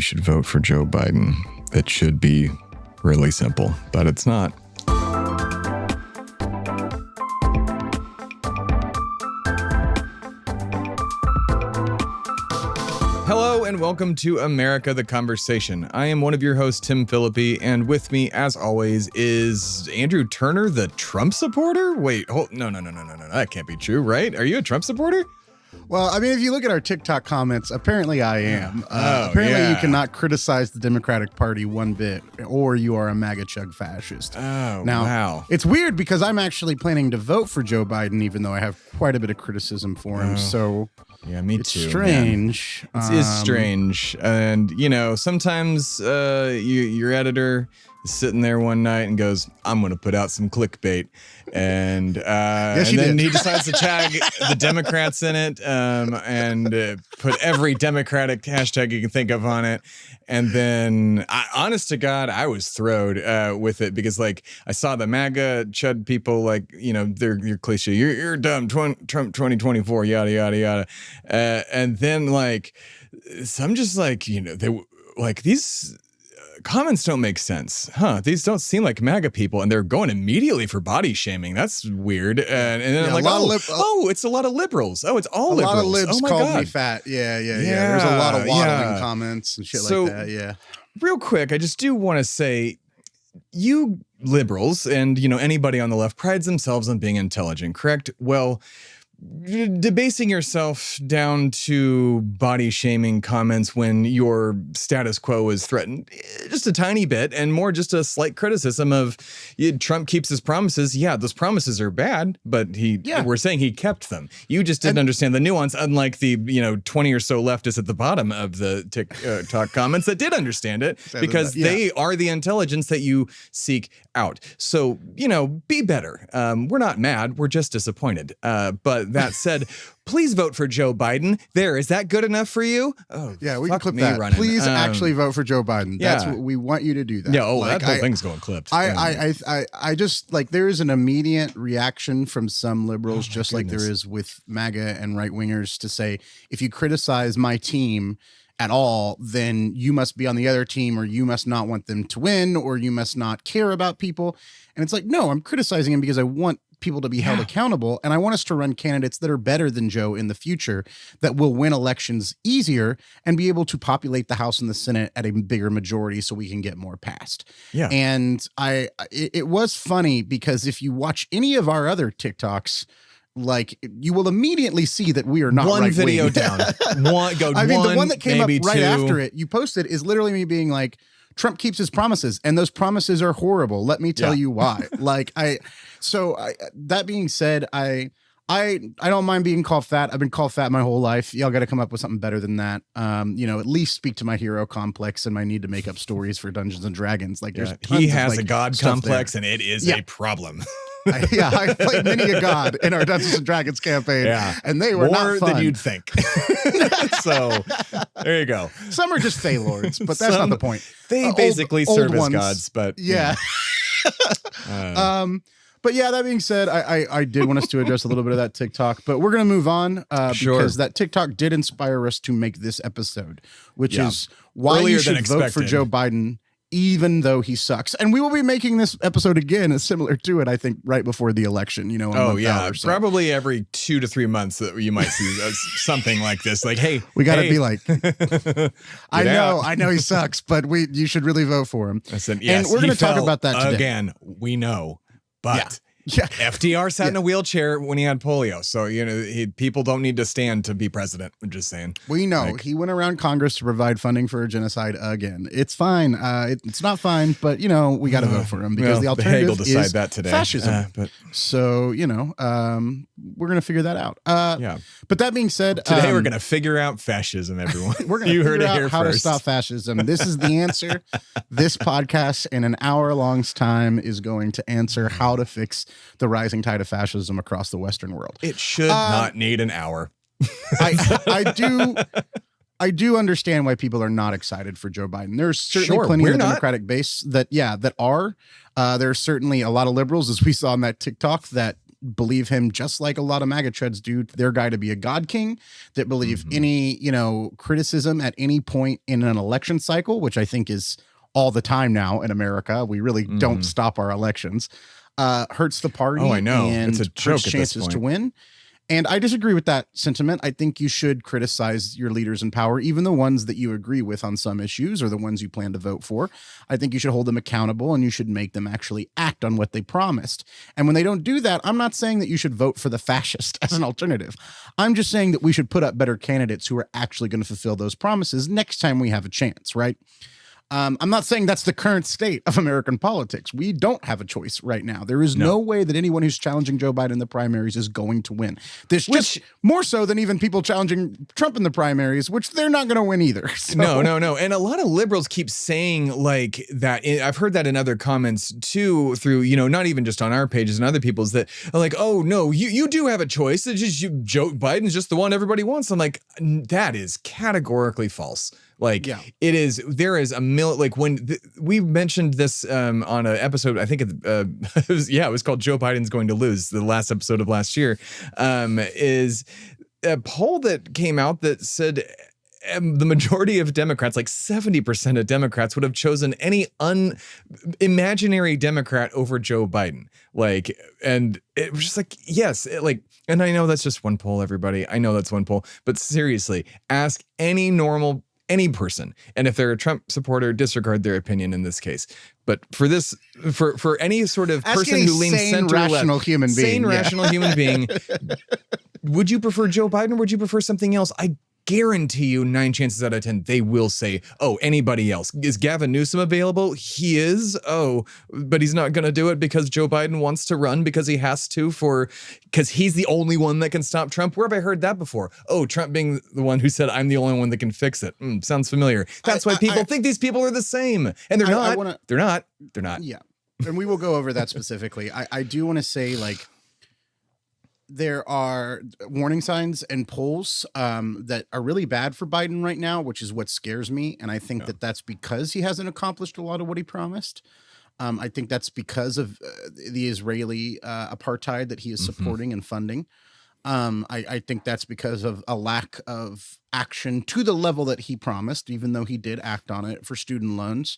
should vote for Joe Biden. It should be really simple, but it's not. Hello and welcome to America the Conversation. I am one of your hosts, Tim Phillippe, and with me, as always, is Andrew Turner, the Trump supporter? Wait, no, that can't be true, right? Are you a Trump supporter? Well, I mean, if you look at our TikTok comments, apparently I am. Apparently you cannot criticize the Democratic Party one bit, or you are a MAGA chug fascist. Oh, now, wow. It's weird because I'm actually planning to vote for Joe Biden, even though I have quite a bit of criticism for him. So yeah, me it's too. Strange. It is strange. And, you know, sometimes your editor is sitting there one night and goes, I'm going to put out some clickbait. And, and then he decides to tag the Democrats in it and put every Democratic hashtag you can think of on it. And then, honest to God, I was thrilled with it because, like, I saw the MAGA chud people, like, you know, they're cliche. You're dumb, Trump 2024, yada, yada, yada. And then, like, so I'm just like, you know, these comments don't make sense, huh? These don't seem like MAGA people, and they're going immediately for body shaming. That's weird. And then I'm like, it's a lot of liberals. Oh, it's all liberals. A lot of libs called God. me fat. Yeah. There's a lot of waddling comments and shit like that. Yeah. Real quick, I just do want to say, you liberals and, you know, anybody on the left prides themselves on being intelligent, correct? Well, debasing yourself down to body shaming comments when your status quo is threatened just a tiny bit, and more just a slight criticism of Trump keeps his promises. Yeah, those promises are bad, but we're saying he kept them. You just didn't understand the nuance, unlike the 20 or so leftists at the bottom of the TikTok comments that did understand it, because they are the intelligence that you seek out. So, you know, be better. We're not mad. We're just disappointed. But that said, please vote for Joe Biden. Is that good enough for you? Oh, yeah, we can clip that. Running. Please actually vote for Joe Biden. That's what we want you to do. That. Yeah. That whole thing's going clipped. I just like, there is an immediate reaction from some liberals, just like there is with MAGA and right wingers, to say, if you criticize my team at all, then you must be on the other team, or you must not want them to win, or you must not care about people. And it's like, no, I'm criticizing him because I want people to be held accountable, and I want us to run candidates that are better than Joe in the future, that will win elections easier and be able to populate the House and the Senate at a bigger majority so we can get more passed. Yeah. And it was funny because if you watch any of our other TikToks, like, you will immediately see that we are not one right video wing. down. The one that came up right two. after it, you posted, is literally me being like, Trump keeps his promises, and those promises are horrible. Let me tell you why. That being said, I don't mind being called fat. I've been called fat my whole life. Y'all got to come up with something better than that. At least speak to my hero complex and my need to make up stories for Dungeons and Dragons. Like, there's he has a god complex, and it is a problem. I played many a god in our Dungeons and Dragons campaign, and they were more not fun. than you'd think. So there you go. Some are just Fey Lords, but that's not the point. They basically serve as gods, but yeah. But yeah, that being said, I did want us to address a little bit of that TikTok, but we're going to move on because that TikTok did inspire us to make this episode, which is why you should vote for Joe Biden, even though he sucks. And we will be making this episode again, similar to it, I think, right before the election, in a month out or so. Probably every 2 to 3 months that you might see something like this. Like, hey, we got to be like, I know he sucks, but you should really vote for him. Listen, yes, and we're going to talk about that today. Again, we know, but FDR sat in a wheelchair when he had polio. So, people don't need to stand to be president. I'm just saying. We know he went around Congress to provide funding for a genocide again. It's fine. It's not fine, but, we got to vote for him because the alternative is that today. Fascism. So, we're going to figure that out. But that being said, today we're going to figure out fascism, everyone. We're going to figure out how to stop fascism. This is the answer. This podcast in an hour-long time is going to answer how to fix the rising tide of fascism across the Western world. It should not need an hour. I do understand why people are not excited for Joe Biden. There's certainly plenty of the Democratic base that are. There's certainly a lot of liberals, as we saw in that TikTok, that believe him, just like a lot of MAGA treads do, their guy to be a god king, that believe any, criticism at any point in an election cycle, which I think is all the time now in America. We really don't stop our elections. Hurts the party. Oh, I know. And it's a joke hurts chances to win. And I disagree with that sentiment. I think you should criticize your leaders in power, even the ones that you agree with on some issues or the ones you plan to vote for. I think you should hold them accountable and you should make them actually act on what they promised. And when they don't do that, I'm not saying that you should vote for the fascist as an alternative. I'm just saying that we should put up better candidates who are actually going to fulfill those promises next time we have a chance, right? I'm not saying that's the current state of American politics. We don't have a choice right now. There is no way that anyone who's challenging Joe Biden in the primaries is going to win. There's just more so than even people challenging Trump in the primaries, which they're not going to win either. So. No. And a lot of liberals keep saying like that. I've heard that in other comments too, through, not even just on our pages and other people's, that are like, oh no, you do have a choice. It's just Joe Biden's just the one everybody wants. I'm like, that is categorically false. Like it is, there is we mentioned this on an episode, I think it was called Joe Biden's Going to Lose, the last episode of last year, is a poll that came out that said the majority of Democrats, like 70% of Democrats, would have chosen any imaginary Democrat over Joe Biden. Like, and it was just like, yes, and I know that's just one poll, everybody. I know that's one poll, but seriously, ask any person, and if they're a Trump supporter, disregard their opinion in this case. But for this, for any sort of person who leans center left, rational human being, would you prefer Joe Biden or would you prefer something else? I guarantee you 9 chances out of 10, they will say, oh, anybody else. Is Gavin Newsom available? He is. Oh, but he's not going to do it because Joe Biden wants to run because he has to because he's the only one that can stop Trump. Where have I heard that before? Oh, Trump being the one who said, I'm the only one that can fix it. Sounds familiar. That's why people think these people are the same. And they're not. They're not. Yeah. And we will go over that specifically. I do want to say, there are warning signs and polls that are really bad for Biden right now, which is what scares me. And I think that that's because he hasn't accomplished a lot of what he promised. I think that's because of the Israeli apartheid that he is supporting and funding. I think that's because of a lack of action to the level that he promised, even though he did act on it for student loans.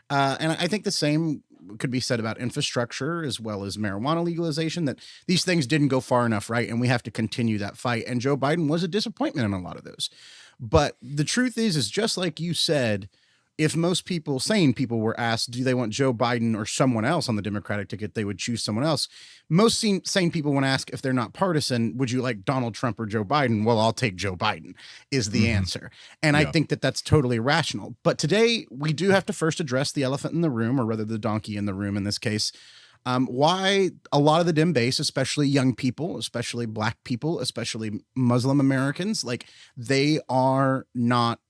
And I think the same could be said about infrastructure as well as marijuana legalization, that these things didn't go far enough, right? And we have to continue that fight. And Joe Biden was a disappointment in a lot of those. But the truth is just like you said, if most people, sane people, were asked, do they want Joe Biden or someone else on the Democratic ticket, they would choose someone else. Most sane people, when asked if they're not partisan, would you like Donald Trump or Joe Biden? Well, I'll take Joe Biden is the answer. And I think that that's totally rational. But today we do have to first address the elephant in the room, or rather the donkey in the room in this case. Why a lot of the Dem base, especially young people, especially Black people, especially Muslim Americans, they are not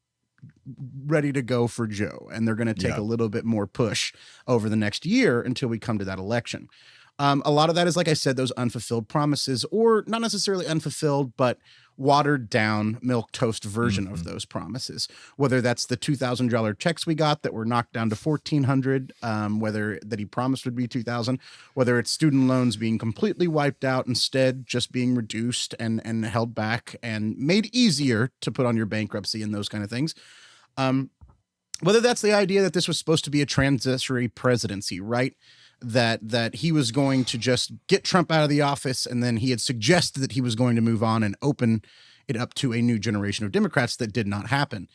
ready to go for Joe, and they're going to take a little bit more push over the next year until we come to that election. A lot of that is, like I said, those unfulfilled promises, or not necessarily unfulfilled, but watered down milquetoast version of those promises. Whether that's the $2,000 checks we got that were knocked down to $1,400, whether that he promised would be $2,000, whether it's student loans being completely wiped out, instead just being reduced and held back and made easier to put on your bankruptcy and those kind of things. Whether that's the idea that this was supposed to be a transitory presidency, right? That he was going to just get Trump out of the office, and then he had suggested that he was going to move on and open it up to a new generation of Democrats. That did not happen.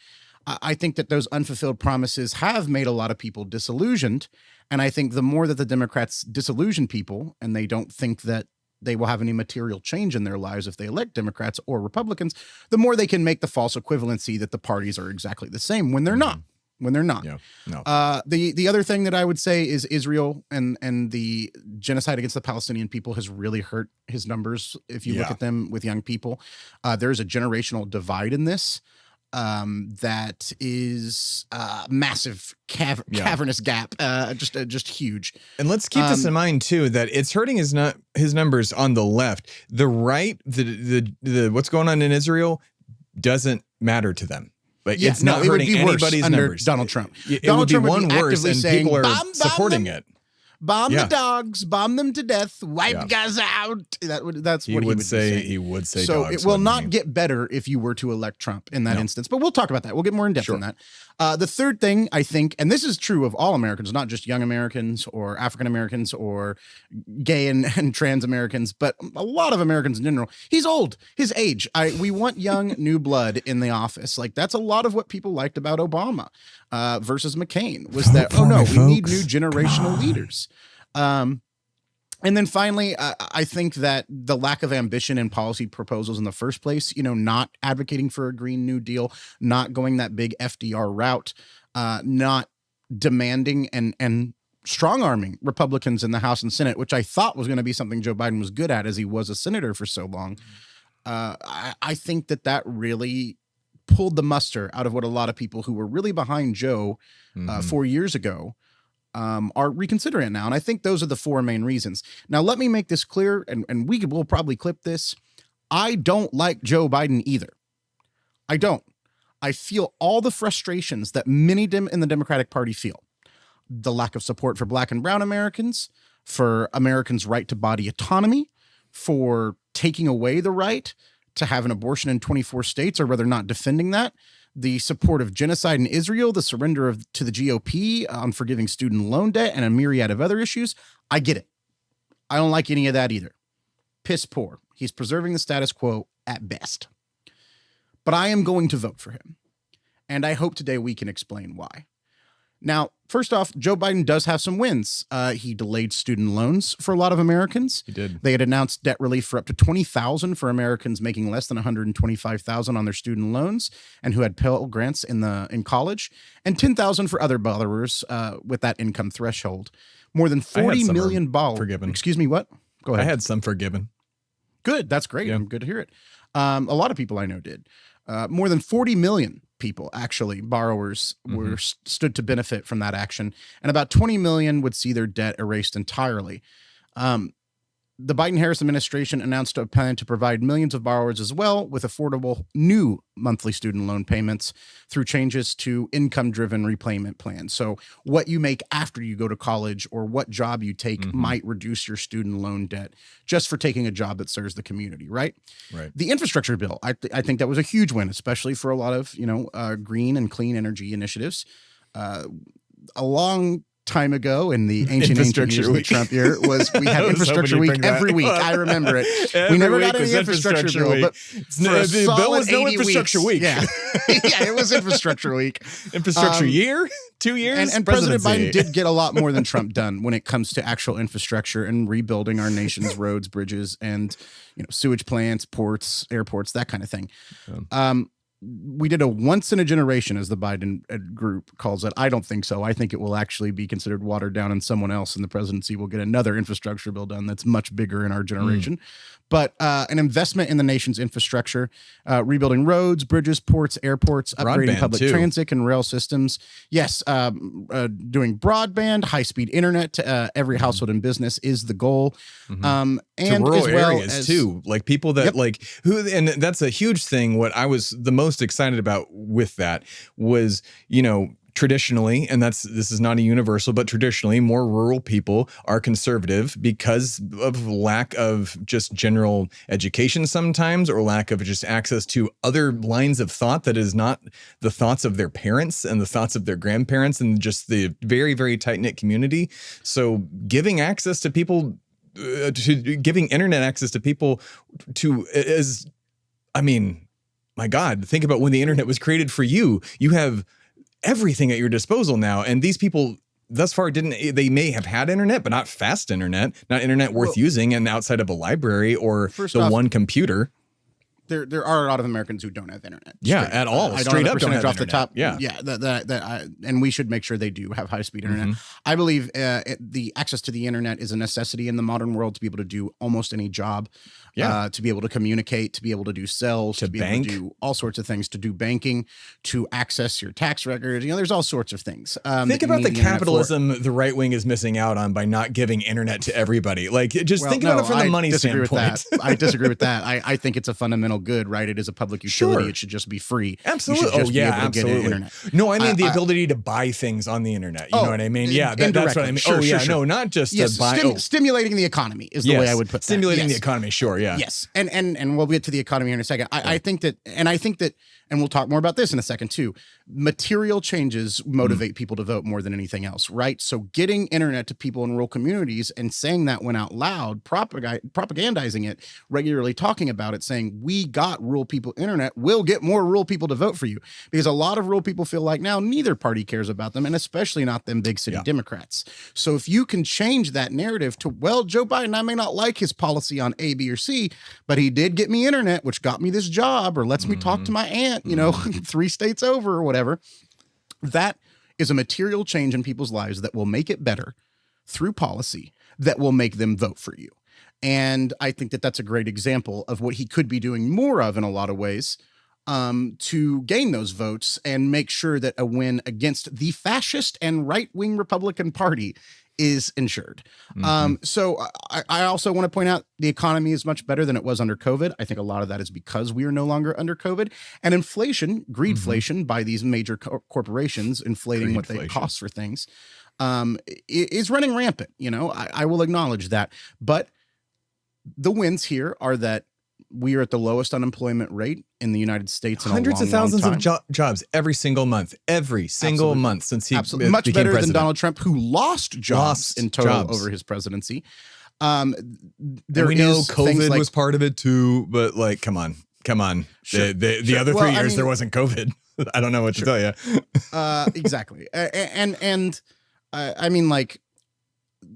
I think that those unfulfilled promises have made a lot of people disillusioned. And I think the more that the Democrats disillusion people and they don't think that they will have any material change in their lives if they elect Democrats or Republicans, the more they can make the false equivalency that the parties are exactly the same when they're not. Yeah, no. The other thing that I would say is Israel and the genocide against the Palestinian people has really hurt his numbers. If you look at them with young people, there's a generational divide in this that is massive, cavernous gap, just huge. And let's keep this in mind too, that it's hurting his numbers on the left. The right, the what's going on in Israel doesn't matter to them. It's not hurting anybody's numbers. Donald Trump. It would be one worse, and people are supporting it. bomb the dogs, bomb them to death, wipe guys out. That's what he would say. He would say. So dogs, it will not get better if you were to elect Trump in that instance. But we'll talk about that. We'll get more in depth on that. The third thing, I think, and this is true of all Americans, not just young Americans or African Americans or gay and trans Americans, but a lot of Americans in general. He's old. His age. We want young new blood in the office. Like, that's a lot of what people liked about Obama versus McCain was that, we need new generational leaders. And then finally, I think that the lack of ambition in policy proposals in the first place, not advocating for a Green New Deal, not going that big FDR route, not demanding and strong-arming Republicans in the House and Senate, which I thought was going to be something Joe Biden was good at as he was a senator for so long. I think that really pulled the muster out of what a lot of people who were really behind Joe 4 years ago are reconsidering it now. And I think those are the four main reasons. Now, let me make this clear, and we'll probably clip this. I don't like Joe Biden either. I don't. I feel all the frustrations that many in the Democratic Party feel. The lack of support for Black and brown Americans, for Americans' right to body autonomy, for taking away the right to have an abortion in 24 states, or rather not defending that, the support of genocide in Israel, the surrender to the GOP on forgiving student loan debt, and a myriad of other issues. I get it. I don't like any of that either. Piss poor. He's preserving the status quo at best. But I am going to vote for him. And I hope today we can explain why. Now, first off, Joe Biden does have some wins. He delayed student loans for a lot of Americans. He did. They had announced debt relief for up to $20,000 for Americans making less than $125,000 on their student loans and who had Pell Grants in college, and $10,000 for other borrowers with that income threshold. More than 40 million borrowers. Forgiven. Excuse me, what? Go ahead. I had some forgiven. Good. That's great. Yeah. Good to hear it. A lot of people I know did. More than 40 million people, actually, borrowers were stood to benefit from that action. And about 20 million would see their debt erased entirely. The Biden-Harris administration announced a plan to provide millions of borrowers as well with affordable new monthly student loan payments through changes to income-driven repayment plans. So what you make after you go to college or what job you take might reduce your student loan debt just for taking a job that serves the community, right? Right. The infrastructure bill, I think that was a huge win, especially for a lot of, green and clean energy initiatives. A long time ago in the ancient years of the Trump year we had infrastructure week every week. I remember it. We never got any infrastructure bill, but the bill was no infrastructure week. Yeah. Yeah, it was infrastructure week. Infrastructure year, 2 years. And President Biden did get a lot more than Trump done when it comes to actual infrastructure and rebuilding our nation's roads, bridges, and sewage plants, ports, airports, that kind of thing. We did a once in a generation, as the Biden group calls it. I don't think so. I think it will actually be considered watered down, and someone else in the presidency will get another infrastructure bill done that's much bigger in our generation. But an investment in the nation's infrastructure, rebuilding roads, bridges, ports, airports, upgrading public transit and rail systems. Yes, doing broadband, high-speed internet to every household and business is the goal. And to rural as well areas as, too, like people that and that's a huge thing. What I was the most excited about with that was, traditionally, and this is not a universal, but traditionally more rural people are conservative because of lack of just general education sometimes, or lack of just access to other lines of thought that is not the thoughts of their parents and the thoughts of their grandparents and just the very, very tight-knit community. So giving access to people, giving internet access to people my God, think about when the internet was created for you. You have everything at your disposal now. And these people thus far they may have had internet, but not fast internet, not internet worth using, and outside of a library or one computer. There are a lot of Americans who don't have internet. At all. Straight up don't have off internet. The top. Yeah. And we should make sure they do have high-speed internet. I believe the access to the internet is a necessity in the modern world to be able to do almost any job. To be able to communicate, to be able to do sales, to be able to do all sorts of things, to do banking, to access your tax records. There's all sorts of things. Think about the capitalism the right wing is missing out on by not giving internet to everybody. Like, think about it from the money standpoint. I disagree with that. I disagree with that. I think it's a fundamental final good, right? It is a public utility. Sure. It should just be free. Absolutely. You should just be able to get internet. No, I mean the ability to buy things on the internet. You know what I mean? Yeah, that's what I mean. Sure, no, not just to buy. Stimulating the economy is the way I would put that. Stimulating the economy, sure, yeah. Yes, and we'll get to the economy in a second. I think that, and we'll talk more about this in a second too. Material changes motivate people to vote more than anything else, right? So getting internet to people in rural communities and saying that one out loud, propagandizing it, regularly talking about it, saying we got rural people internet will get more rural people to vote for you, because a lot of rural people feel like now neither party cares about them, and especially not them big city Democrats. So if you can change that narrative to, well, Joe Biden, I may not like his policy on A, B, or C, but he did get me internet, which got me this job or lets me talk to my aunt, 3 states over or whatever. That is a material change in people's lives that will make it better through policy that will make them vote for you. And I think that that's a great example of what he could be doing more of in a lot of ways, to gain those votes and make sure that a win against the fascist and right-wing Republican Party is ensured. So I also want to point out the economy is much better than it was under COVID. I think a lot of that is because we are no longer under COVID, and inflation, greedflation by these major corporations inflating what they cost for things, is running rampant. I will acknowledge that, but the wins here are that we are at the lowest unemployment rate in the United States in hundreds a of thousands long of jobs every single month since he Absolutely. Much became better president. than Donald Trump, who lost jobs in total over his presidency. We know COVID was part of it too, but like, come on. Sure. The other 3 years there wasn't COVID. I don't know what to tell you. Exactly. And I mean, like,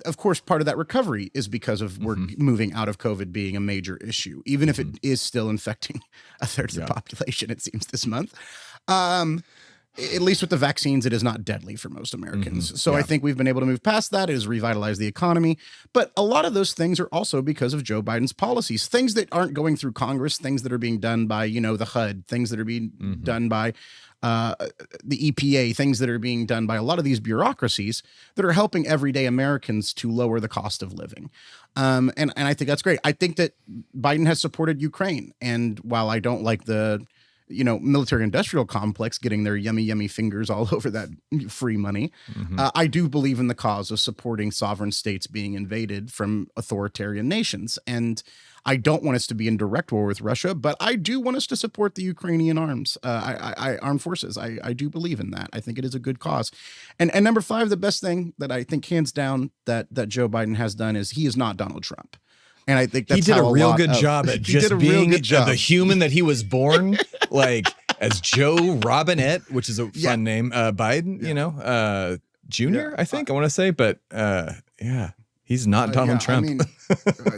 of course, part of that recovery is because of we're moving out of COVID being a major issue, even if it is still infecting a third of the population, it seems, this month. At least with the vaccines, it is not deadly for most Americans. So I think we've been able to move past that. It has revitalized the economy. But a lot of those things are also because of Joe Biden's policies, things that aren't going through Congress, things that are being done by, the HUD, things that are being done by the EPA, things that are being done by a lot of these bureaucracies that are helping everyday Americans to lower the cost of living. And I think that's great. I think that Biden has supported Ukraine. And while I don't like the military industrial complex getting their yummy fingers all over that free money, I do believe in the cause of supporting sovereign states being invaded from authoritarian nations. And I don't want us to be in direct war with Russia, but I do want us to support the Ukrainian armed forces. I do believe in that. I think it is a good cause. And number 5, the best thing that I think hands down that Joe Biden has done is he is not Donald Trump. And I think that's he did a real good job at just being the human that he was born, like as Joe Robinette, which is a fun name, Biden, Junior, I think I want to say, but he's not Donald Trump. I mean,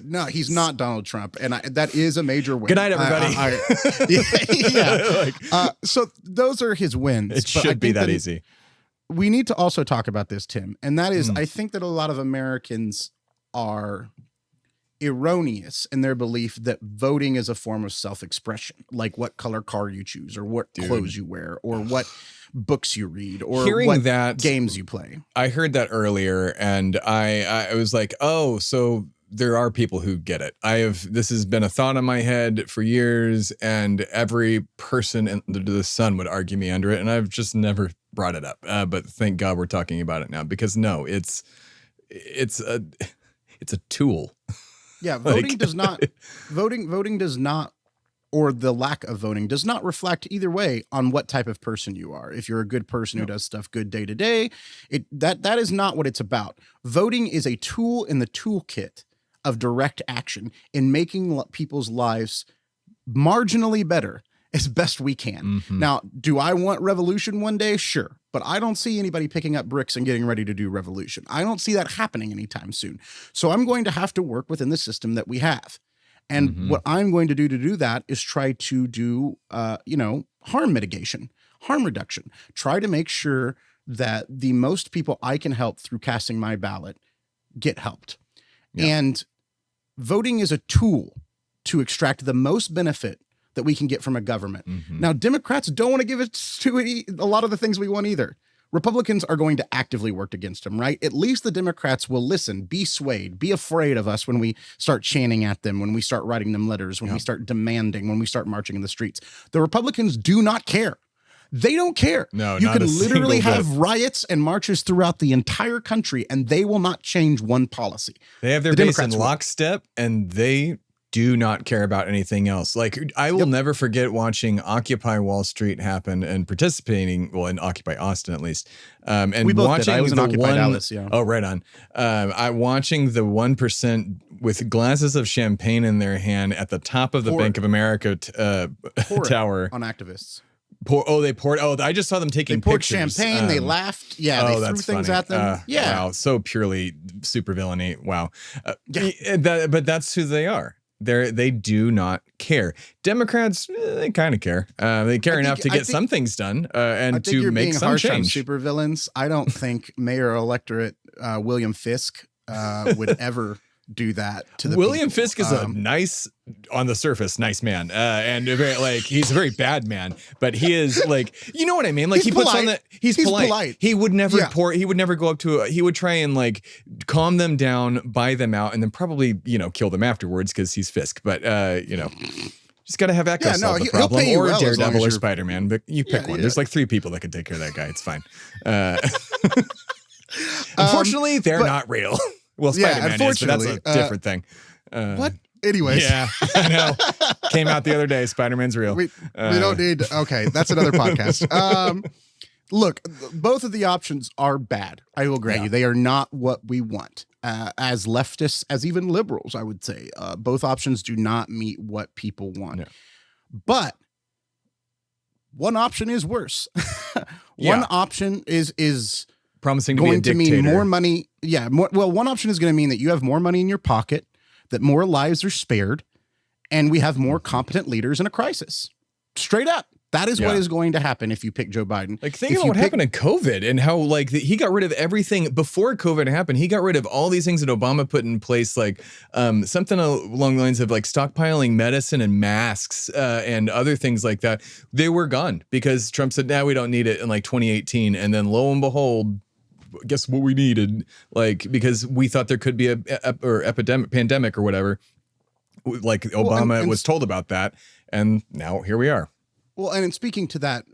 no, he's not Donald Trump, and that is a major win. Good night, everybody. So those are his wins. It should be that easy. We need to also talk about this, Tim, and that is, I think that a lot of Americans are erroneous in their belief that voting is a form of self-expression, like what color car you choose or what clothes you wear or what books you read or what games you play. I heard that earlier and I was like, oh, so there are people who get it. This has been a thought in my head for years, and every person under the sun would argue me under it, and I've just never brought it up. But thank God we're talking about it now, because no, it's a tool. Yeah, voting does not, or the lack of voting does not reflect either way on what type of person you are. If you're a good person who does stuff good day to day, that is not what it's about. Voting is a tool in the toolkit of direct action in making people's lives marginally better as best we can. Now, do I want revolution one day? Sure. But I don't see anybody picking up bricks and getting ready to do revolution. I don't see that happening anytime soon. So I'm going to have to work within the system that we have. And what I'm going to do that is try to do, harm mitigation, harm reduction. Try to make sure that the most people I can help through casting my ballot get helped. Yeah. And voting is a tool to extract the most benefit that we can get from a government. Now, Democrats don't want to give it to a lot of the things we want either. Republicans are going to actively work against him, right? At least the Democrats will listen, be swayed, be afraid of us when we start chanting at them, when we start writing them letters, when we start demanding, when we start marching in the streets. The Republicans do not care. They don't care. No, you not can a literally single have bit. riots and marches throughout the entire country, and they will not change one policy. They have their base in lockstep, and they do not care about anything else. Like, I will never forget watching Occupy Wall Street happen and participating, well, in Occupy Austin at least, and we both watching did. I was in the Occupy one, Dallas, yeah. Oh, right on. I watching the 1% with glasses of champagne in their hand at the top of the Bank of America tower on activists. They poured. Oh, I just saw them taking poured pictures. champagne. They laughed. Yeah, they threw things funny. at them. Wow, so purely super villainy. Wow. But that's who they are. They do not care. Democrats, they kind of care. They care enough to get some things done and to make some change. On super villains. I don't think Mayor-electorate William Fisk would ever do that to the William people. Fisk is a nice, on the surface, nice man, and he's a very bad man, but he is like, you know what I mean? Like he puts on the, he's polite. He would never he would never go up to he would try and like calm them down, buy them out, and then probably kill them afterwards because he's Fisk. But just gotta have Echo solve the problem, or Daredevil or Spider-Man. But you pick one. There's like 3 people that could take care of that guy. It's fine. Unfortunately, they're not real. Well, Spider-Man is, but that's a different thing. What? Anyways. Yeah, I know. Came out the other day. Spider-Man's real. We don't need... Okay, that's another podcast. Look, both of the options are bad. I will grant you. They are not what we want. As leftists, as even liberals, I would say. Both options do not meet what people want. No. But one option is worse. One option is promising to be a dictator. Mean more money. Yeah. One option is going to mean that you have more money in your pocket, that more lives are spared, and we have more competent leaders in a crisis. Straight up. That is what is going to happen if you pick Joe Biden. Like, think about what happened in COVID and how, like, he got rid of everything before COVID happened. He got rid of all these things that Obama put in place, like something along the lines of like stockpiling medicine and masks and other things like that. They were gone because Trump said, "Nah, we don't need it," in like 2018. And then lo and behold, guess what we needed? Like, because we thought there could be a pandemic or whatever. Like Obama was told about that. And now here we are. Well, and in speaking to that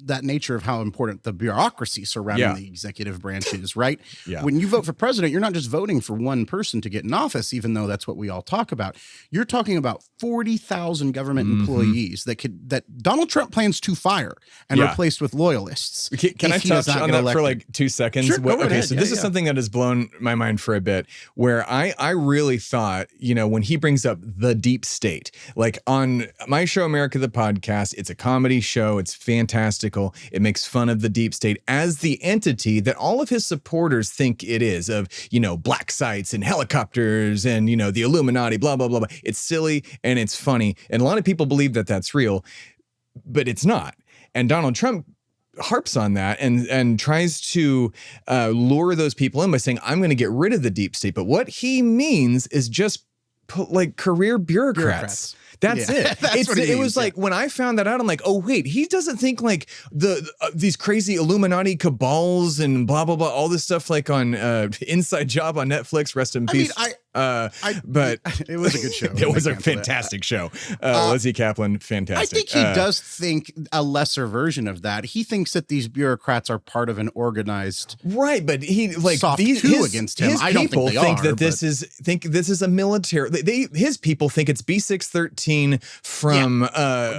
that nature of how important the bureaucracy surrounding the executive branch is, right? When you vote for president, you're not just voting for one person to get in office, even though that's what we all talk about. You're talking about 40,000 government employees that Donald Trump plans to fire and replace with loyalists. Can I touch on that for like 2 seconds? Sure, go ahead. So this is something that has blown my mind for a bit, where I really thought, when he brings up the deep state, like on my show, America the Podcast, it's a comedy show. It's fantastical. It makes fun of the deep state as the entity that all of his supporters think it is, of, black sites and helicopters and, the Illuminati, blah, blah, blah, blah. It's silly and it's funny. And a lot of people believe that that's real, but it's not. And Donald Trump harps on that and tries to lure those people in by saying, I'm going to get rid of the deep state. But what he means is just like career bureaucrats. That's it. It was like when I found that out, I'm like, oh wait, he doesn't think like these crazy Illuminati cabals and blah blah blah, all this stuff like on Inside Job on Netflix. Rest in peace. But it was a good show. It was a fantastic show. Leslie Kaplan, fantastic. I think he does think a lesser version of that. He thinks that these bureaucrats are part of an organized but he like soft coup against him. I don't think they think that this is a military. His people think it's B613 from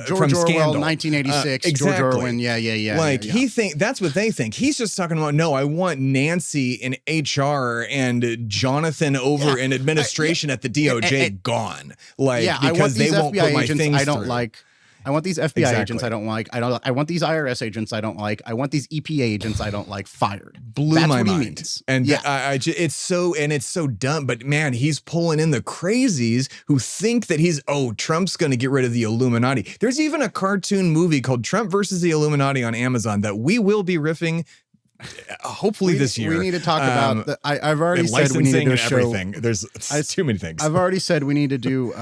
George Orwell, Scandal. 1986. Exactly. George Orwell. Yeah. Like he think that's what they think. He's just talking about, no, I want Nancy in HR and Jonathan over in administration at the DOJ gone. Like because they won't put my things I don't like. I want these FBI agents I don't like. I want these IRS agents I don't like. I want these EPA agents I don't like fired. Blew my mind. And it's so dumb. But man, he's pulling in the crazies who think that Trump's going to get rid of the Illuminati. There's even a cartoon movie called Trump versus the Illuminati on Amazon that we will be riffing hopefully this year. We need to talk about. I've already said we need to do a show. Everything. There's too many things. I've already said we need to do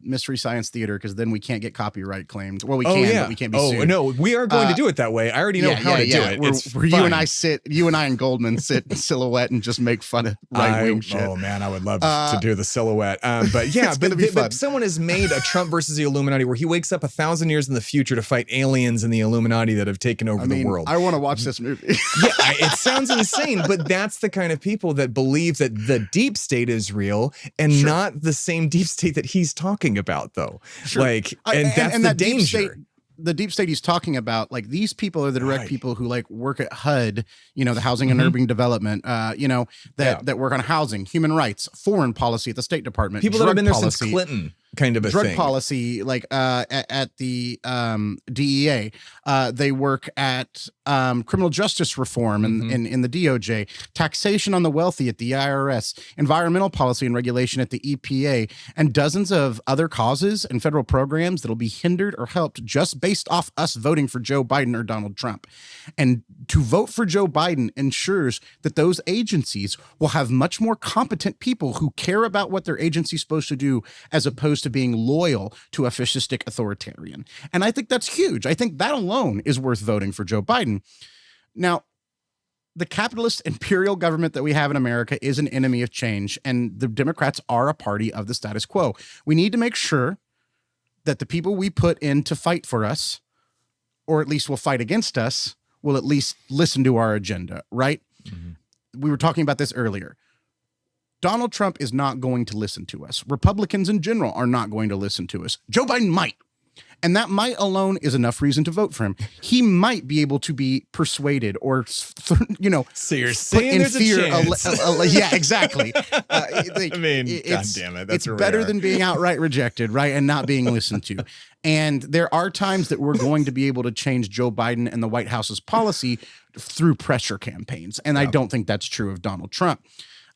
Mystery Science Theater because then we can't get copyright claimed. Well, we can, but we can't be sued. Oh no, we are going to do it that way. I already know how to do it. Where you and I and Goldman sit in silhouette and just make fun of right wing shit. Oh man, I would love to do the silhouette. But yeah, but someone has made a Trump versus the Illuminati where he wakes up 1,000 years in the future to fight aliens and the Illuminati that have taken over the world. I want to watch this movie. It sounds insane, but that's the kind of people that believe that the deep state is real and not the same deep state that he's talking about, though. Sure. That's the danger. The deep state he's talking about, like these people are the direct people who like work at HUD, the Housing and Urban Development, that work on housing, human rights, foreign policy at the State Department, people that have been there since Clinton. Kind of a drug thing. Policy, like at the DEA. They work at criminal justice reform in the DOJ, taxation on the wealthy at the IRS, environmental policy and regulation at the EPA, and dozens of other causes and federal programs that'll be hindered or helped just based off us voting for Joe Biden or Donald Trump. And to vote for Joe Biden ensures that those agencies will have much more competent people who care about what their agency's supposed to do as opposed to being loyal to a fascistic authoritarian. And I think that's huge. I think that alone is worth voting for Joe Biden. Now, the capitalist imperial government that we have in America is an enemy of change, and the Democrats are a party of the status quo. We need to make sure that the people we put in to fight for us, or at least will fight against us, will at least listen to our agenda, right? We were talking about this earlier. Donald Trump is not going to listen to us. Republicans in general are not going to listen to us. Joe Biden might. And that might alone is enough reason to vote for him. He might be able to be persuaded or, so you're saying there's a chance. Yeah, exactly. God damn it. That's it's better than being outright rejected, right? And not being listened to. And there are times that we're going to be able to change Joe Biden and the White House's policy through pressure campaigns. And I don't think that's true of Donald Trump.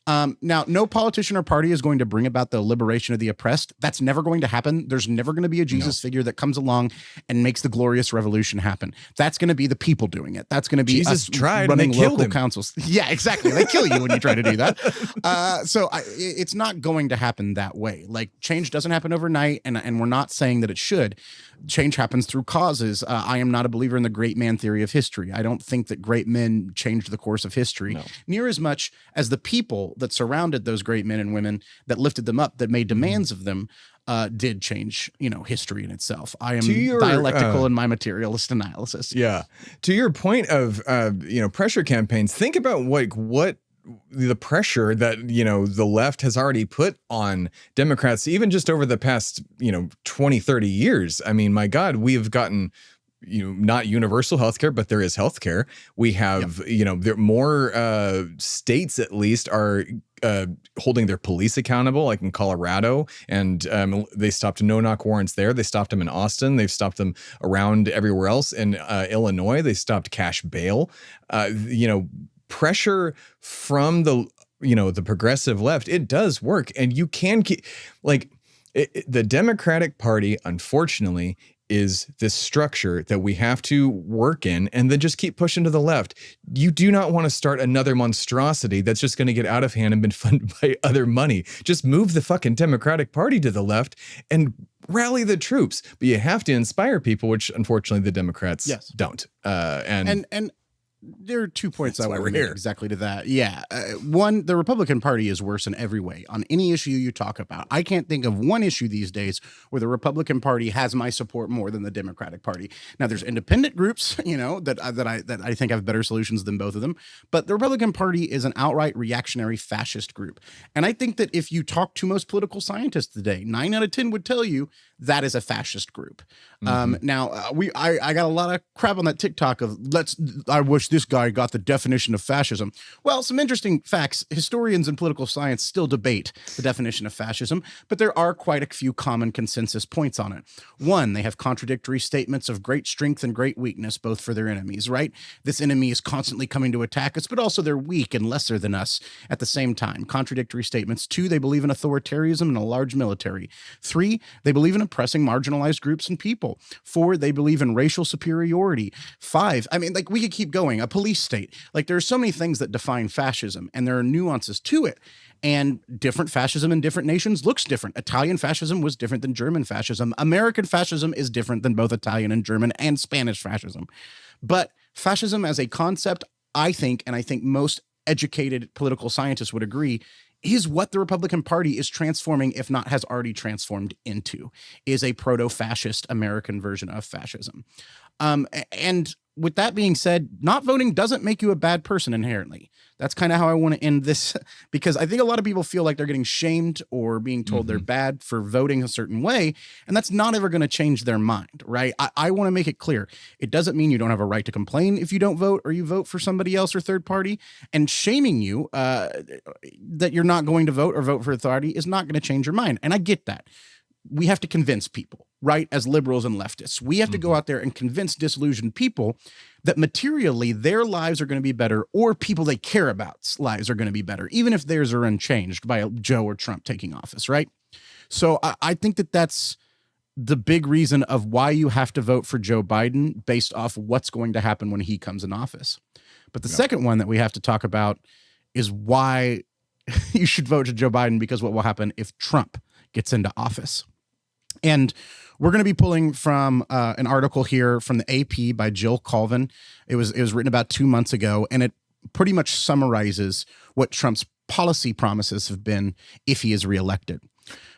Now, no politician or party is going to bring about the liberation of the oppressed. That's never going to happen. There's never going to be a Jesus figure that comes along and makes the glorious revolution happen. That's going to be the people doing it. That's going to be Jesus tried running and they local councils. Yeah, exactly. They kill you when you try to do that. It's not going to happen that way. Like change doesn't happen overnight, and we're not saying that it should. Change happens through causes. I am not a believer in the great man theory of history. I don't think that great men changed the course of history near as much as the people that surrounded those great men and women that lifted them up, that made demands of them, did change, history in itself. I am dialectical in my materialist analysis. Yeah. To your point of, pressure campaigns, think about what the pressure that, the left has already put on Democrats, even just over the past, 20, 30 years. I mean, my God, we have gotten, not universal healthcare, but there is healthcare. We have, there more states at least are holding their police accountable, like in Colorado, and they stopped no-knock warrants there. They stopped them in Austin. They've stopped them around everywhere else. In Illinois, they stopped cash bail. Pressure from the progressive left, it does work, and you can keep the Democratic Party, unfortunately, is this structure that we have to work in and then just keep pushing to the left. You do not want to start another monstrosity that's just going to get out of hand and been funded by other money. Just move the fucking Democratic Party to the left and rally the troops. But you have to inspire people, which unfortunately the Democrats don't. And there are 2 points I want to make exactly to that. Yeah. One, the Republican Party is worse in every way on any issue you talk about. I can't think of one issue these days where the Republican Party has my support more than the Democratic Party. Now, there's independent groups, that I think have better solutions than both of them. But the Republican Party is an outright reactionary fascist group. And I think that if you talk to most political scientists today, 9 out of 10 would tell you that is a fascist group. Now, I got a lot of crap on that TikTok of I wish this guy got the definition of fascism. Well, some interesting facts. Historians in political science still debate the definition of fascism, but there are quite a few common consensus points on it. One, they have contradictory statements of great strength and great weakness, both for their enemies, right? This enemy is constantly coming to attack us, but also they're weak and lesser than us at the same time. Contradictory statements. 2, they believe in authoritarianism and a large military. 3, they believe in oppressing marginalized groups and people. 4, they believe in racial superiority. 5, I mean, like we could keep going, a police state. Like there are so many things that define fascism, and there are nuances to it. And different fascism in different nations looks different. Italian fascism was different than German fascism. American fascism is different than both Italian and German and Spanish fascism. But fascism as a concept, I think, and I think most educated political scientists would agree, is what the Republican Party is transforming, if not has already transformed into, is a proto-fascist American version of fascism. And with that being said, not voting doesn't make you a bad person inherently. That's kind of how I want to end this, because I think a lot of people feel like they're getting shamed or being told they're bad for voting a certain way, and that's not ever going to change their mind, right? I want to make it clear. It doesn't mean you don't have a right to complain if you don't vote or you vote for somebody else or third party, and shaming you that you're not going to vote or vote for a third party is not going to change your mind, and I get that. We have to convince people, right? As liberals and leftists, we have to go out there and convince disillusioned people that materially their lives are going to be better, or people they care about's lives are going to be better, even if theirs are unchanged by Joe or Trump taking office, right? So I think that that's the big reason of why you have to vote for Joe Biden based off what's going to happen when he comes in office. But the second one that we have to talk about is why you should vote to Joe Biden, because what will happen if Trump gets into office. And we're going to be pulling from an article here from the AP by Jill Colvin. It was written about 2 months ago, and it pretty much summarizes what Trump's policy promises have been if he is reelected.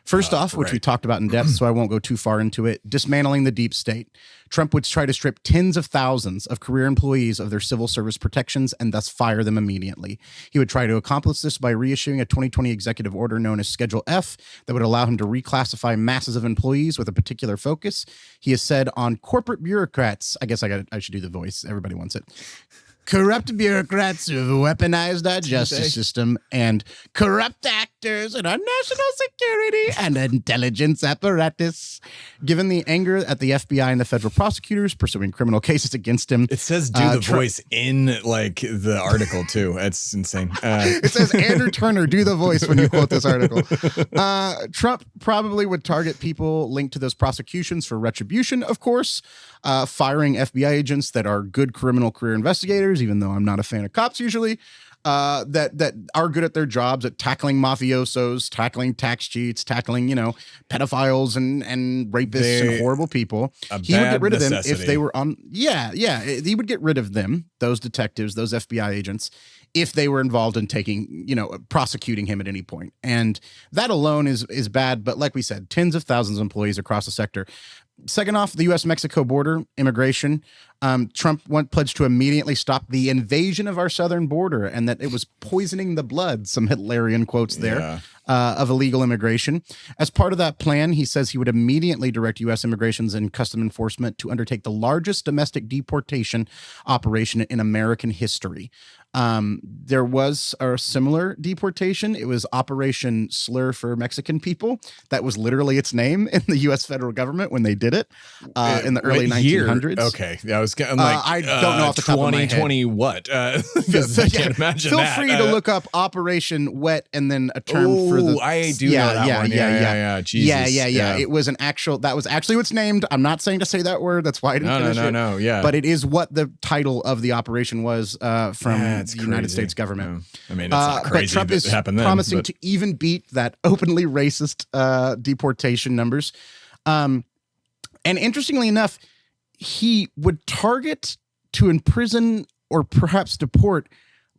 First off, which we talked about in depth, so I won't go too far into it, dismantling the deep state. Trump would try to strip tens of thousands of career employees of their civil service protections and thus fire them immediately. He would try to accomplish this by reissuing a 2020 executive order known as Schedule F that would allow him to reclassify masses of employees with a particular focus. He has said on corporate bureaucrats, I guess I should do the voice. Everybody wants it. Corrupt bureaucrats who have weaponized our justice system, and corrupt actors in our national security and intelligence apparatus. Given the anger at the FBI and the federal prosecutors pursuing criminal cases against him. It says do the voice in like the article too. That's insane. It says Andrew Turner, do the voice when you quote this article. Trump probably would target people linked to those prosecutions for retribution, of course. Firing FBI agents that are good criminal career investigators, even though I'm not a fan of cops usually, that are good at their jobs at tackling mafiosos, tackling tax cheats, tackling, pedophiles and rapists and horrible people. He would get rid of them if they were on. Yeah. He would get rid of them, those detectives, those FBI agents, if they were involved in prosecuting him at any point. And that alone is bad. But like we said, tens of thousands of employees across the sector. Second off, the U.S.-Mexico border, immigration. Trump pledged to immediately stop the invasion of our southern border, and that it was poisoning the blood, some Hitlerian quotes there, of illegal immigration. As part of that plan, he says he would immediately direct U.S. Immigrations and Custom Enforcement to undertake the largest domestic deportation operation in American history. There was a similar deportation. It was Operation Slur for Mexican People. That was literally its name in the U.S. federal government when they did it in the early 1900s. Okay, yeah, I'm like, I don't know off the top of my head. 2020 what? I can't imagine Feel that. free to look up Operation Wet and then a term for the. I do know that one. Yeah. Jesus. Yeah. It was that was actually what's named. I'm not saying to say that word. That's why I didn't finish it. No. Yeah. But it is what the title of the operation was from the United States government. I mean, it's not crazy. But Trump is promising to even beat that openly racist deportation numbers. And interestingly enough, he would target to imprison or perhaps deport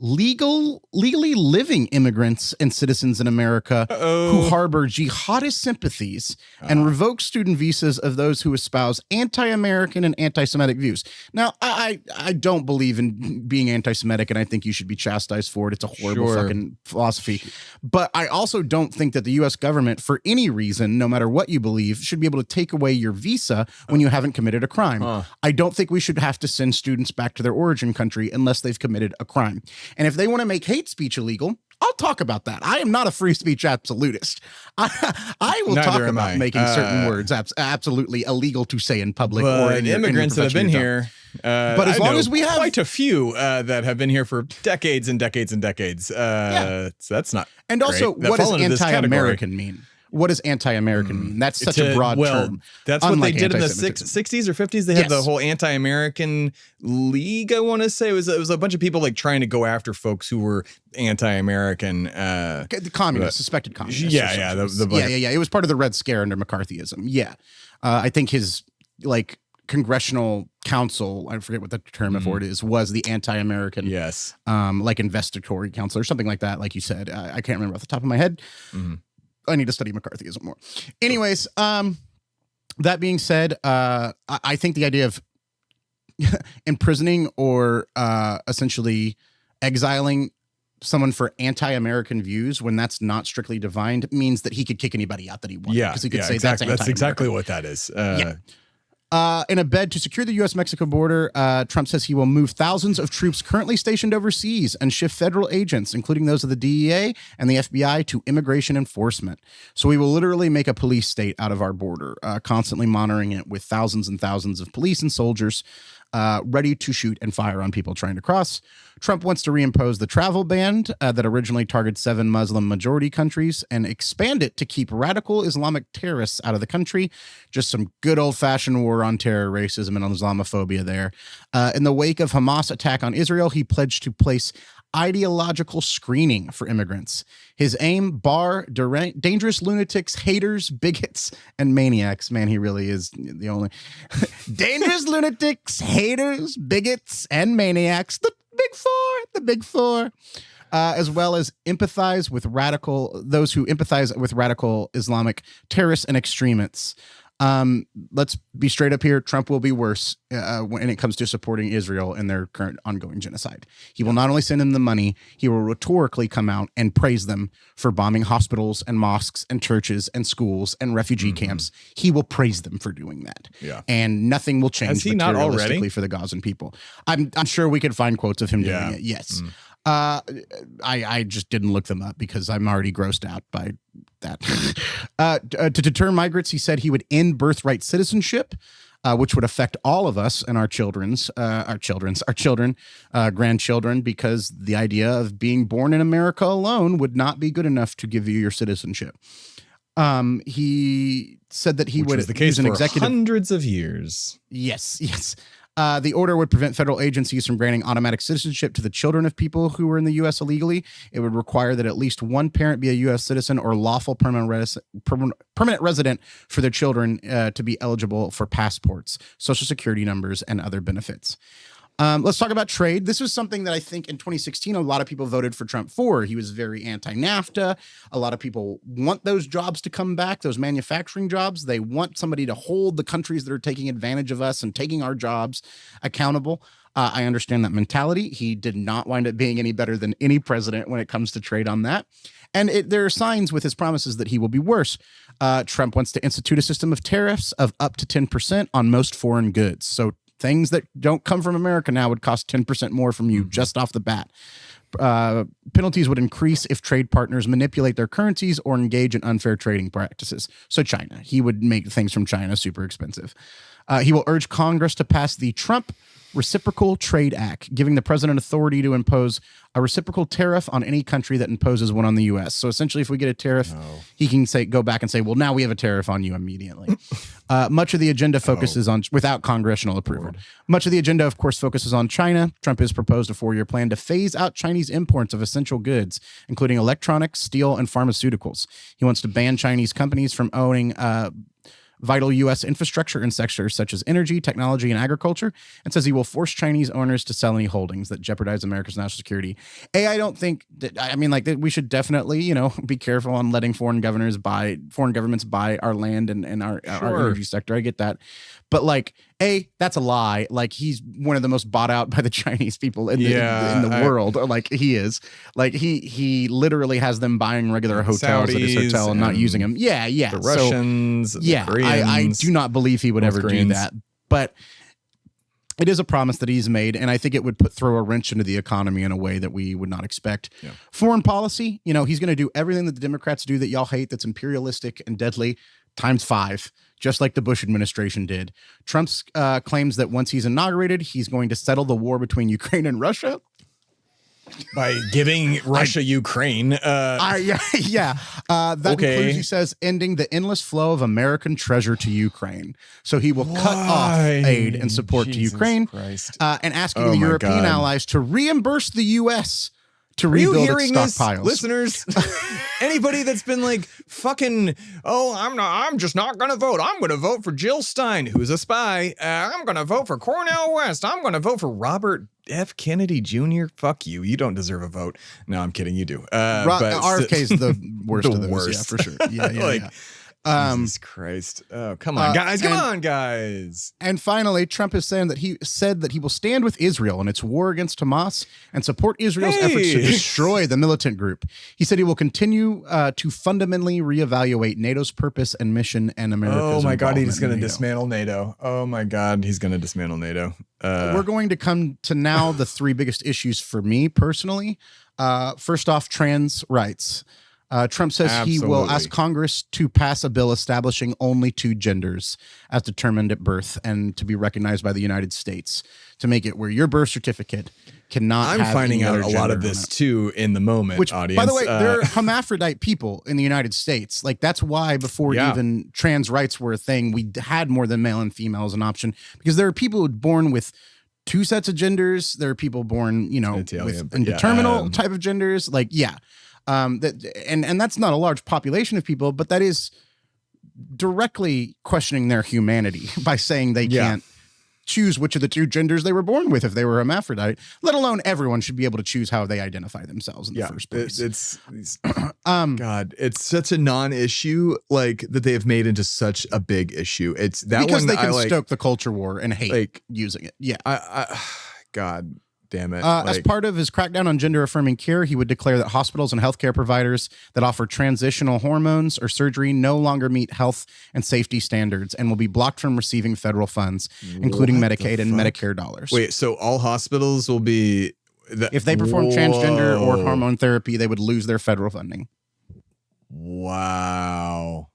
legally living immigrants and citizens in America who harbor jihadist sympathies and revoke student visas of those who espouse anti-American and anti-Semitic views. Now, I don't believe in being anti-Semitic, and I think you should be chastised for it. It's a horrible fucking philosophy. But I also don't think that the U.S. government, for any reason, no matter what you believe, should be able to take away your visa when you haven't committed a crime. I don't think we should have to send students back to their origin country unless they've committed a crime. And if they want to make hate speech illegal, I'll talk about that. I am not a free speech absolutist. I will talk about making certain words absolutely illegal to say in public. Or in immigrants that have been here. But as long as we have quite a few that have been here for decades and decades and decades. So that's not. And also, what does anti-American mean? what does anti-American mean? That's such a broad term. That's what they did in the 60s or 50s. They had the whole anti-American league, I want to say. It was a bunch of people like trying to go after folks who were anti-American. The communists, suspected communists. Yeah. Yeah. It was part of the Red Scare under McCarthyism. Yeah. I think his like congressional council, I forget what the term for it is, was the anti-American, like investigatory council or something like that. Like you said, I can't remember off the top of my head. I need to study McCarthyism more. Anyways, that being said, I think the idea of imprisoning or essentially exiling someone for anti-American views when that's not strictly defined means that he could kick anybody out that he wanted. Because he could say exactly. That's exactly what that is. In a bid to secure the U.S.-Mexico border, Trump says he will move thousands of troops currently stationed overseas and shift federal agents, including those of the DEA and the FBI, to immigration enforcement. So we will literally make a police state out of our border, constantly monitoring it with thousands and thousands of police and soldiers ready to shoot and fire on people trying to cross. Trump wants to reimpose the travel ban that originally targeted 7 Muslim majority countries and expand it to keep radical Islamic terrorists out of the country. Just some good old-fashioned war on terror, racism, and Islamophobia there. In the wake of Hamas attack on Israel, he pledged to place ideological screening for immigrants. His aim, bar dangerous lunatics, haters, bigots, and maniacs. Man, he really is the only dangerous lunatics, haters, bigots, and maniacs. The big four. As well as those who empathize with radical Islamic terrorists and extremists. Let's be straight up here. Trump will be worse when it comes to supporting Israel in their current ongoing genocide. He will not only send them the money, he will rhetorically come out and praise them for bombing hospitals and mosques and churches and schools and refugee camps. He will praise them for doing that. Yeah. And nothing will change materialistically for the Gazan people. I'm sure we could find quotes of him doing it. Yes. I just didn't look them up because I'm already grossed out by that. To deter migrants, he said he would end birthright citizenship, which would affect all of us and our children, grandchildren, because the idea of being born in America alone would not be good enough to give you your citizenship. He said that he would use an executive hundreds of years. Yes. The order would prevent federal agencies from granting automatic citizenship to the children of people who were in the U.S. illegally. It would require that at least one parent be a U.S. citizen or lawful permanent resident for their children to be eligible for passports, social security numbers, and other benefits. Let's talk about trade. This was something that I think in 2016, a lot of people voted for Trump for. He was very anti-NAFTA. A lot of people want those jobs to come back, those manufacturing jobs. They want somebody to hold the countries that are taking advantage of us and taking our jobs accountable. I understand that mentality. He did not wind up being any better than any president when it comes to trade on that. And there are signs with his promises that he will be worse. Trump wants to institute a system of tariffs of up to 10% on most foreign goods. So things that don't come from America now would cost 10% more from you just off the bat. Penalties would increase if trade partners manipulate their currencies or engage in unfair trading practices. So China, he would make things from China super expensive. He will urge Congress to pass the Trump Reciprocal Trade Act, giving the president authority to impose a reciprocal tariff on any country that imposes one on the U.S. So essentially, if we get a tariff, he can go back and say, well, now we have a tariff on you immediately. Much of the agenda focuses on, without congressional approval, much of the agenda, of course, focuses on China. Trump has proposed a 4-year plan to phase out Chinese imports of essential goods, including electronics, steel, and pharmaceuticals. He wants to ban Chinese companies from owning vital U.S. infrastructure in sectors such as energy, technology, and agriculture, and says he will force Chinese owners to sell any holdings that jeopardize America's national security. I don't think that, that we should definitely, be careful on letting foreign governments buy our land and our energy sector. I get that. But that's a lie. He's one of the most bought out by the Chinese people in the world. He is. He literally has them buying regular hotels at his hotel and not using them. Yeah. The Russians. The Koreans, I do not believe he would ever do that. But it is a promise that he's made, and I think it would throw a wrench into the economy in a way that we would not expect. Yeah. Foreign policy, he's going to do everything that the Democrats do that y'all hate, that's imperialistic and deadly, times 5. Just like the Bush administration did. Trump claims that once he's inaugurated, he's going to settle the war between Ukraine and Russia. by giving Russia Ukraine. That includes, he says, ending the endless flow of American treasure to Ukraine. So he will cut off aid and support to Ukraine, and asking the European allies to reimburse the U.S. to rebuild its stockpiles. Listeners, anybody that's been like fucking, I'm just not gonna vote. I'm gonna vote for Jill Stein, who's a spy. I'm gonna vote for Cornel West. I'm gonna vote for Robert F. Kennedy Jr. Fuck you. You don't deserve a vote. No, I'm kidding. You do. But RFK is the worst of those. Worst. Yeah, for sure. Yeah. Jesus Christ. Oh, come on, guys. Come on, guys. And finally, Trump is saying that he said that he will stand with Israel in its war against Hamas and support Israel's efforts to destroy the militant group. He said he will continue to fundamentally reevaluate NATO's purpose and mission and America's Oh my God, he's going to NATO. dismantle NATO. Oh my God, he's going to dismantle NATO. We're going to come to now the three biggest issues for me personally. First off, trans rights. Trump says he will ask Congress to pass a bill establishing only two genders as determined at birth and to be recognized by the United States, to make it where your birth certificate cannot have finding any out other a lot gender of this too in the moment, which, audience. by the way, there are hermaphrodite people in the United States. Like, that's why before even trans rights were a thing, we had more than male and female as an option, because there are people who are born with two sets of genders. There are people born, with indeterminate type of genders. Like, and that's not a large population of people, but that is directly questioning their humanity by saying they can't choose which of the two genders they were born with if they were hermaphrodite, let alone everyone should be able to choose how they identify themselves in the first place. God, it's such a non-issue, like, that they have made into such a big issue. It's that because one they can stoke the culture war and hate using it. Yeah. God damn it. As part of his crackdown on gender-affirming care, he would declare that hospitals and healthcare providers that offer transitional hormones or surgery no longer meet health and safety standards and will be blocked from receiving federal funds, including Medicaid and Medicare dollars. Wait, so all hospitals will be... if they perform transgender or hormone therapy, they would lose their federal funding. Wow.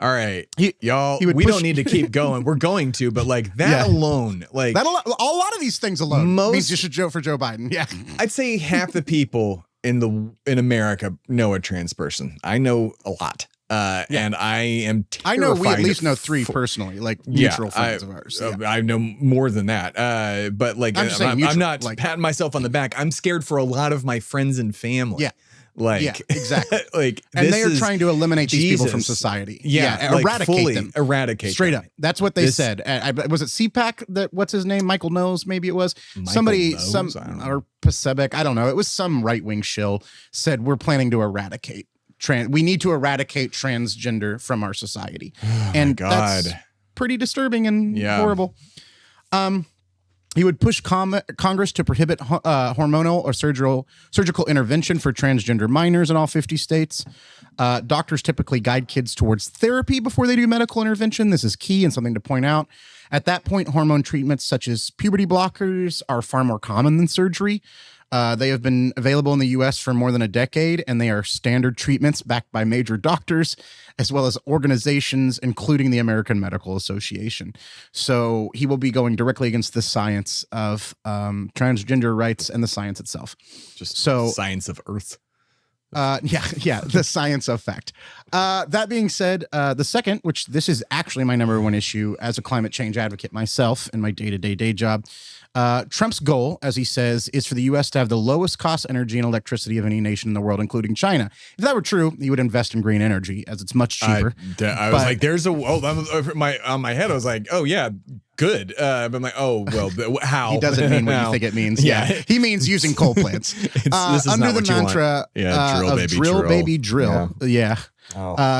All right, y'all, we don't need to keep going. We're going to, but like that alone, like that a lot of these things alone means you should vote for Joe Biden. Yeah, I'd say half the people in America know a trans person. I know a lot, and I am terrified. I know we at least know three personally, like mutual friends of ours. I know more than that, but like I'm not like, patting myself on the back. I'm scared for a lot of my friends and family. Yeah. Like, exactly. Like, and they are trying to eliminate these people from society. Like eradicate them. Eradicate straight them. up. That's what they said. Was it CPAC? That what's his name? Michael Knowles, maybe it was somebody. Or Pasebec. I don't know. It was some right wing shill said we're planning to eradicate we need to eradicate transgender from our society, and that's pretty disturbing and horrible. He would push Congress to prohibit hormonal or surgical intervention for transgender minors in all 50 states. Doctors typically guide kids towards therapy before they do medical intervention. This is key and something to point out. At that point, hormone treatments such as puberty blockers are far more common than surgery. They have been available in the U.S. for more than a decade, and they are standard treatments backed by major doctors, as well as organizations, including the American Medical Association. So he will be going directly against the science of transgender rights and the science itself. Just science of Earth. The science of fact. That being said, the second, which this is actually my number one issue as a climate change advocate myself in my day-to-day day job, Trump's goal, as he says, is for the U.S. to have the lowest cost energy and electricity of any nation in the world, including China. If that were true, he would invest in green energy, as it's much cheaper. I was like, "There's a." On my head, I was like, "Oh yeah, good." But I'm like, "Oh well, how?" He doesn't mean what you think it means. Yeah, he means using coal plants. This is under not the mantra, drill, baby, drill. Yeah.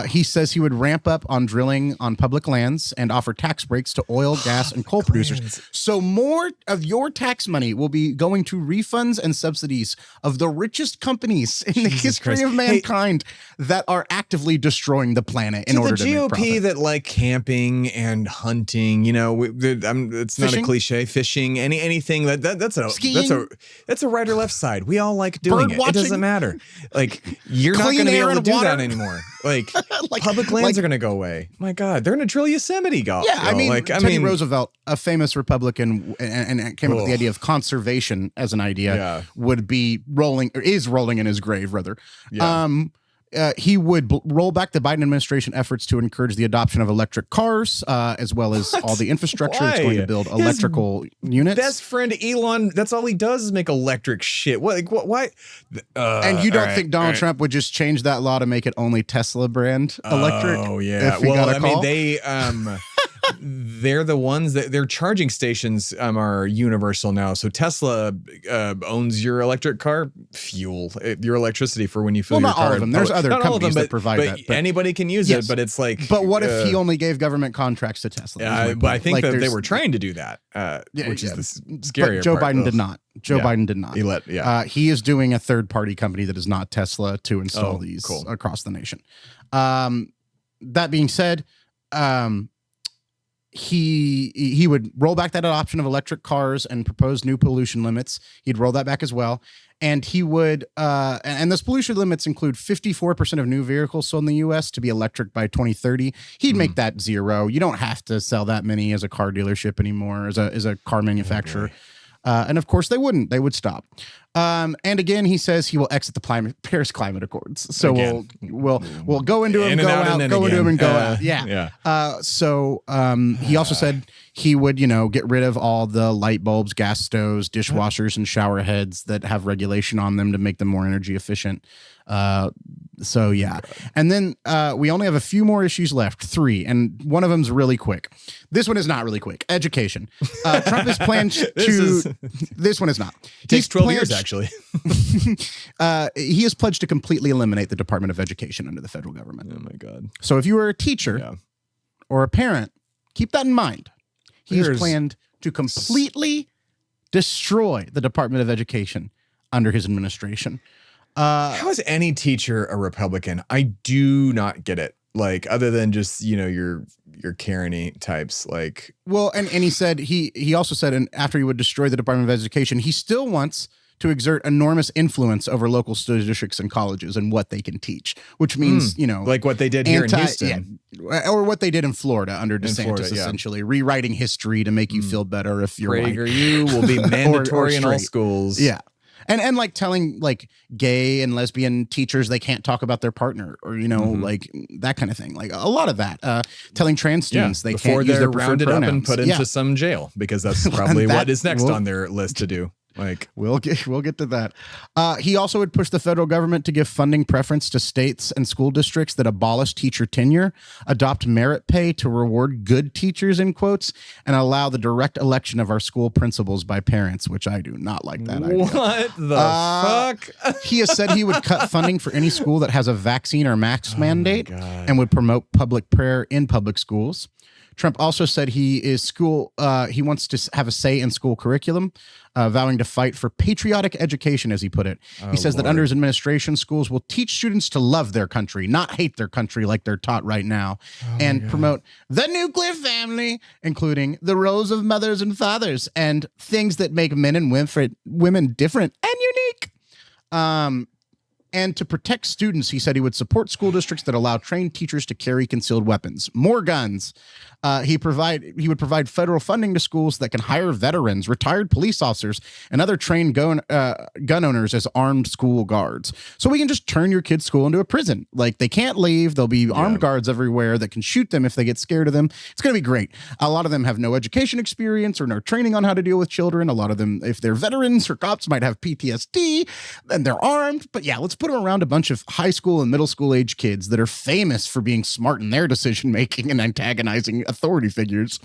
He says he would ramp up on drilling on public lands and offer tax breaks to oil, gas, and coal producers. So more of your tax money will be going to refunds and subsidies of the richest companies in the history of mankind that are actively destroying the planet in order to make profit. The GOP that like camping and hunting, it's not a cliche. Fishing, anything that's a right or left side. We all like doing it. It doesn't matter. Like, you're not going to be able to do that anymore. Like, public lands are going to go away. My God, they're going to drill Yosemite golf. Yeah, I mean, Teddy Roosevelt, a famous Republican, and came up with the idea of conservation as an idea, would be rolling in his grave, rather. Yeah. He would roll back the Biden administration efforts to encourage the adoption of electric cars, as well as all the infrastructure it's going to build electrical units. Best friend Elon, that's all he does is make electric shit. Why? And you don't think Donald Trump would just change that law to make it only Tesla brand electric? Oh yeah. They're the ones that their charging stations are universal now. So Tesla owns your electric car fuel, your electricity for when you fill your car. Not all of them. There's other companies that provide that. But anybody can use it. But it's like. But what if he only gave government contracts to Tesla? But I think that they were trying to do that, which is the scary. But Joe Biden did not. Biden did not. He is doing a third-party company that is not Tesla to install these across the nation. That being said, he would roll back that adoption of electric cars and propose new pollution limits. He'd roll that back as well. And he would, and those pollution limits include 54% of new vehicles sold in the U.S. to be electric by 2030. He'd make that zero. You don't have to sell that many as a car dealership anymore, as a car manufacturer. And of course they wouldn't. They would stop. And again, he says he will exit the Paris Climate Accords. So we'll go into him, go out, go into him, and go out. Yeah. He also said he would, get rid of all the light bulbs, gas stoves, dishwashers, and shower heads that have regulation on them to make them more energy efficient. And then we only have a few more issues left, 3, and one of them's really quick. This one is not really quick. Education. Trump has planned this one is not. It takes 12 years, actually. He has pledged to completely eliminate the Department of Education under the federal government. Oh my God. So if you were a teacher or a parent, keep that in mind. He has planned to completely destroy the Department of Education under his administration. How is any teacher a Republican? I do not get it. Like, other than just, your Karen-y types, like. Well, and he said, he also said, and after he would destroy the Department of Education, he still wants to exert enormous influence over local school districts and colleges and what they can teach, which means, like what they did here in Houston. Or what they did in Florida under DeSantis, essentially rewriting history to make you feel better if you're white. PragerU will be mandatory in all schools. Yeah. And like telling like gay and lesbian teachers they can't talk about their partner or, like that kind of thing. Like a lot of that. Telling trans students they can't use their preferred pronouns. Before they're rounded up and put into some jail, because that's probably what is next on their list to do. Like we'll get to that. He also would push the federal government to give funding preference to states and school districts that abolish teacher tenure, adopt merit pay to reward good teachers in quotes, and allow the direct election of our school principals by parents, which I do not like that idea. What the fuck? He has said he would cut funding for any school that has a vaccine or mask mandate and would promote public prayer in public schools. Trump also said he wants to have a say in school curriculum, vowing to fight for patriotic education, as he put it. He says that under his administration, schools will teach students to love their country, not hate their country like they're taught right now, and promote the nuclear family, including the roles of mothers and fathers and things that make men and women different and unique. And to protect students, he said he would support school districts that allow trained teachers to carry concealed weapons, more guns. He would provide federal funding to schools that can hire veterans, retired police officers, and other trained gun owners as armed school guards. So we can just turn your kid's school into a prison. Like they can't leave. There'll be armed guards everywhere that can shoot them if they get scared of them. It's going to be great. A lot of them have no education experience or no training on how to deal with children. A lot of them, if they're veterans or cops, might have PTSD and they're armed. But yeah, let's put them around a bunch of high school and middle school age kids that are famous for being smart in their decision making and antagonizing authority figures.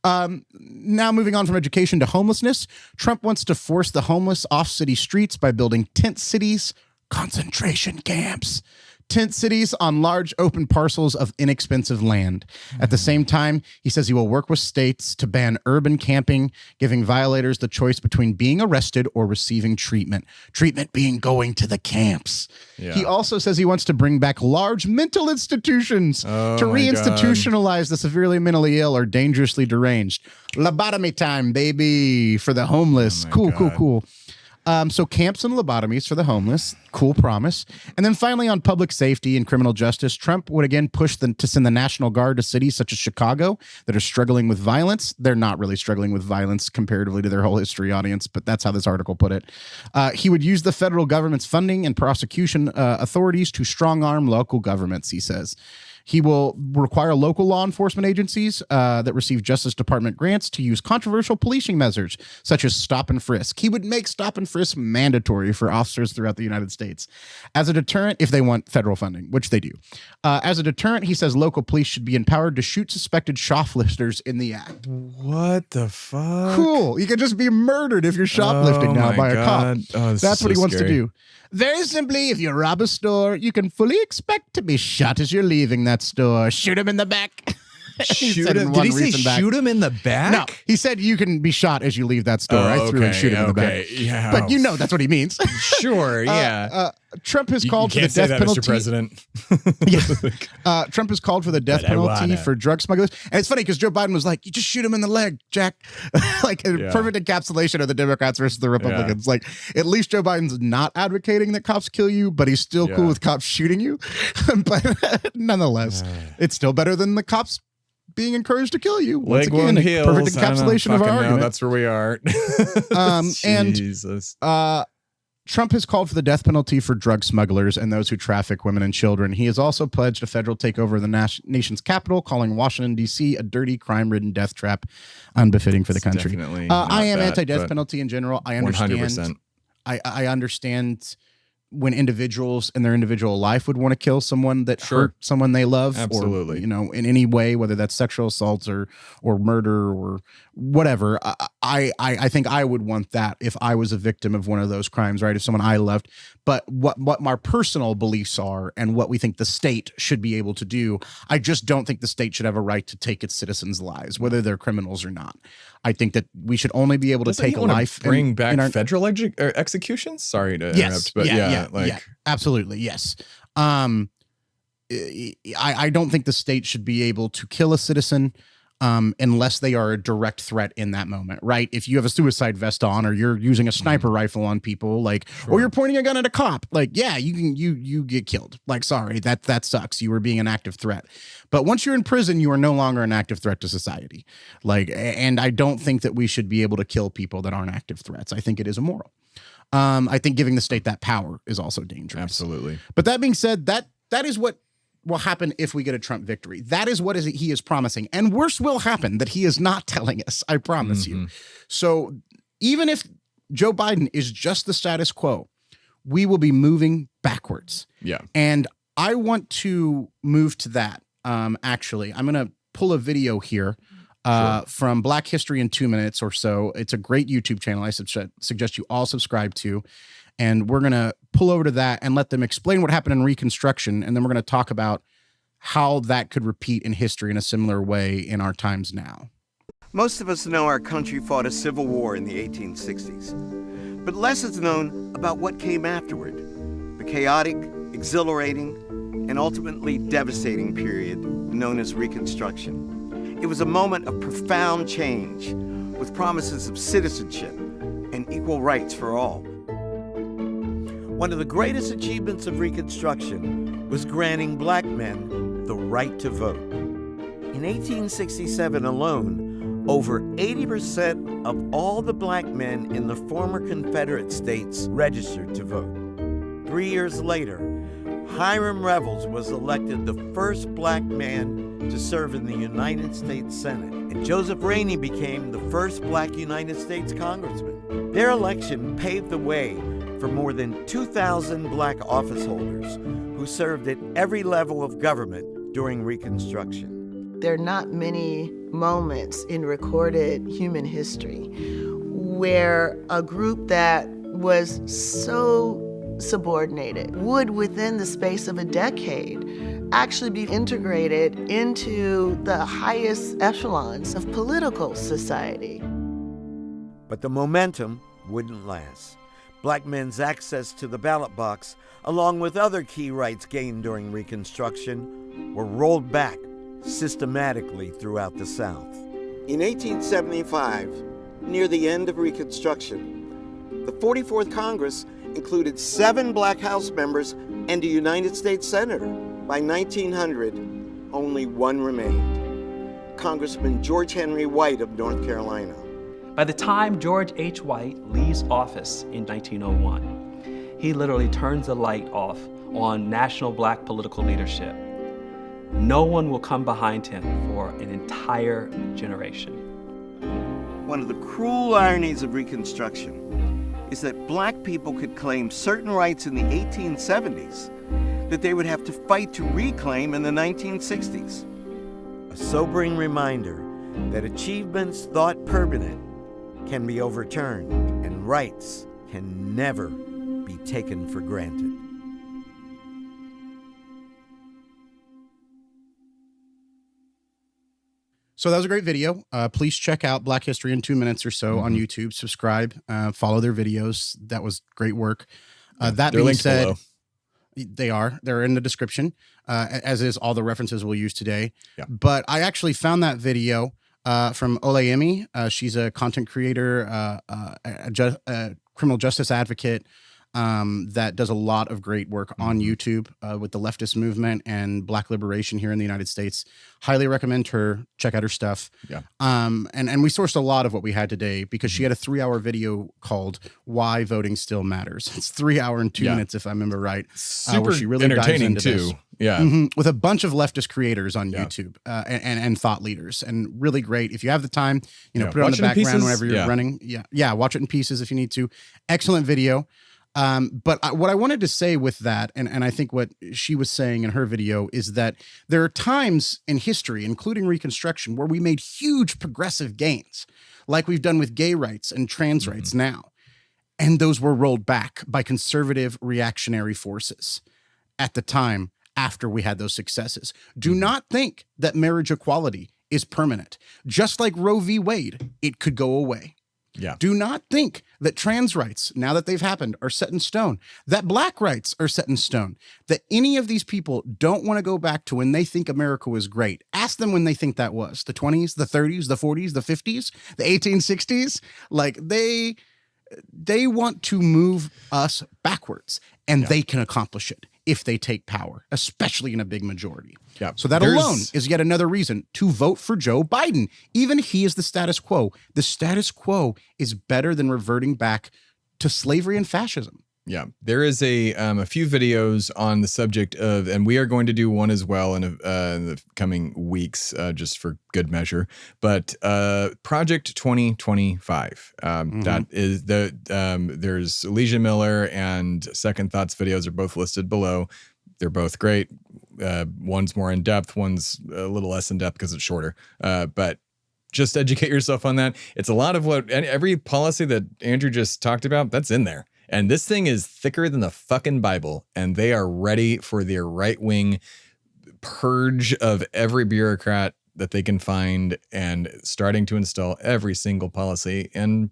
Now moving on from education to homelessness, Trump wants to force the homeless off city streets by building tent cities, concentration camps. Tent cities on large open parcels of inexpensive land. At the same time, he says he will work with states to ban urban camping, giving violators the choice between being arrested or receiving treatment. Treatment being going to the camps. Yeah. He also says he wants to bring back large mental institutions to reinstitutionalize the severely mentally ill or dangerously deranged. Lobotomy time, baby, for the homeless. Cool. So camps and lobotomies for the homeless, cool promise. And then finally on public safety and criminal justice, Trump would again push to send the National Guard to cities such as Chicago that are struggling with violence. They're not really struggling with violence comparatively to their whole history audience, but that's how this article put it. He would use the federal government's funding and prosecution authorities to strong-arm local governments, he says. He will require local law enforcement agencies that receive Justice Department grants to use controversial policing measures, such as stop and frisk. He would make stop and frisk mandatory for officers throughout the United States. As a deterrent, if they want federal funding, which they do. As a deterrent, he says local police should be empowered to shoot suspected shoplifters in the act. What the fuck? Cool. You can just be murdered if you're shoplifting now by a cop. That's what he wants to do. Very simply, if you rob a store, you can fully expect to be shot as you're leaving that store. Shoot him in the back. Shoot him? Did he say shoot him in the back? No, he said you can be shot as you leave that store. I threw and shoot him in the back. Yeah, but you know that's what he means. Sure, yeah. Trump has called for the death penalty. Mr. President. Yeah. Trump has called for the death penalty for drug smugglers. And it's funny because Joe Biden was like, you just shoot him in the leg, Jack. Like a perfect encapsulation of the Democrats versus the Republicans. Like, at least Joe Biden's not advocating that cops kill you, but he's still cool with cops shooting you. But nonetheless, it's still better than the cops being encouraged to kill you. Once again, a perfect encapsulation of our argument. That's where we are. Jesus. Trump has called for the death penalty for drug smugglers and those who traffic women and children. He has also pledged a federal takeover of the nation's capital, calling Washington, D.C. a dirty, crime-ridden death trap unbefitting for the country. I am anti-death penalty in general. I understand. 100%. I understand when individuals in their individual life would want to kill someone that hurt someone they love. Absolutely. Or, you know, in any way, whether that's sexual assault or murder or whatever. I think I would want that if I was a victim of one of those crimes, right? If someone I loved. But what my personal beliefs are and what we think the state should be able to do, I just don't think the state should have a right to take its citizens' lives, whether they're criminals or not. I think that we should only be able to take a life. Bring back federal executions? Sorry to interrupt, but absolutely, yes. I don't think the state should be able to kill a citizen unless they are a direct threat in that moment, right? If you have a suicide vest on, or you're using a sniper rifle on people, like, or you're pointing a gun at a cop, like, yeah, you get killed. Like, sorry, that sucks. You were being an active threat. But once you're in prison, you are no longer an active threat to society. Like, and I don't think that we should be able to kill people that aren't active threats. I think it is immoral. I think giving the state that power is also dangerous. Absolutely. But that being said, that is what will happen if we get a Trump victory. That is what he is promising. And worse will happen that he is not telling us, I promise you. So even if Joe Biden is just the status quo, we will be moving backwards. Yeah. And I want to move to that. Actually, I'm going to pull a video here from Black History in 2 minutes or so. It's a great YouTube channel I suggest you all subscribe to. And we're going to pull over to that and let them explain what happened in Reconstruction. And then we're going to talk about how that could repeat in history in a similar way in our times now. Most of us know our country fought a civil war in the 1860s. But less is known about what came afterward, the chaotic, exhilarating, and ultimately devastating period known as Reconstruction. It was a moment of profound change, with promises of citizenship and equal rights for all. One of the greatest achievements of Reconstruction was granting black men the right to vote. In 1867 alone, over 80% of all the black men in the former Confederate states registered to vote. 3 years later, Hiram Revels was elected the first black man to serve in the United States Senate, and Joseph Rainey became the first black United States congressman. Their election paved the way for more than 2,000 black office holders who served at every level of government during Reconstruction. There are not many moments in recorded human history where a group that was so subordinated would, within the space of a decade, actually be integrated into the highest echelons of political society. But the momentum wouldn't last. Black men's access to the ballot box, along with other key rights gained during Reconstruction, were rolled back systematically throughout the South. In 1875, near the end of Reconstruction, The 44th Congress included 7 Black House members and a United States Senator. By 1900, only one remained, Congressman George Henry White of North Carolina. By the time George H. White leaves office in 1901, he literally turns the light off on national black political leadership. No one will come behind him for an entire generation. One of the cruel ironies of Reconstruction is that black people could claim certain rights in the 1870s that they would have to fight to reclaim in the 1960s. A sobering reminder that achievements thought permanent can be overturned and rights can never be taken for granted. So that was a great video. Please check out Black History in 2 minutes or so on YouTube. Subscribe, follow their videos. That was great work. That being said, below. They're in the description, as is all the references we'll use today. Yeah. But I actually found that video from Olurinatti. She's a content creator, a criminal justice advocate, that does a lot of great work on YouTube with the leftist movement and black liberation here in the United States. Highly recommend her. Check out her stuff. Yeah. And we sourced a lot of what we had today because she had a 3-hour video called "Why Voting Still Matters." It's 3 hours and 2 minutes, if I remember right. Super where she really entertaining dives into too. this. Yeah. With a bunch of leftist creators on YouTube and thought leaders, and really great. If you have the time, put it on the background whenever you're running. Yeah. Watch it in pieces if you need to. Excellent video. But what I wanted to say with that, and I think what she was saying in her video, is that there are times in history, including Reconstruction, where we made huge progressive gains, like we've done with gay rights and trans rights now. And those were rolled back by conservative reactionary forces at the time after we had those successes. Do not think that marriage equality is permanent. Just like Roe v. Wade, it could go away. Yeah. Do not think that trans rights, now that they've happened, are set in stone, that black rights are set in stone, that any of these people don't want to go back to when they think America was great. Ask them when they think that was. The 20s, the 30s, the 40s, the 50s, the 1860s. Like they want to move us backwards, and they can accomplish it if they take power, especially in a big majority. Yeah. So that alone is yet another reason to vote for Joe Biden. Even he is the status quo. The status quo is better than reverting back to slavery and fascism. Yeah, there is a few videos on the subject of, and we are going to do one as well in the coming weeks, just for good measure. But Project 2025, that is there's Alicia Miller and Second Thoughts videos are both listed below. They're both great. One's more in depth, one's a little less in depth because it's shorter. But just educate yourself on that. It's a lot of what every policy that Andrew just talked about, that's in there. And this thing is thicker than the fucking Bible, and they are ready for their right-wing purge of every bureaucrat that they can find and starting to install every single policy. And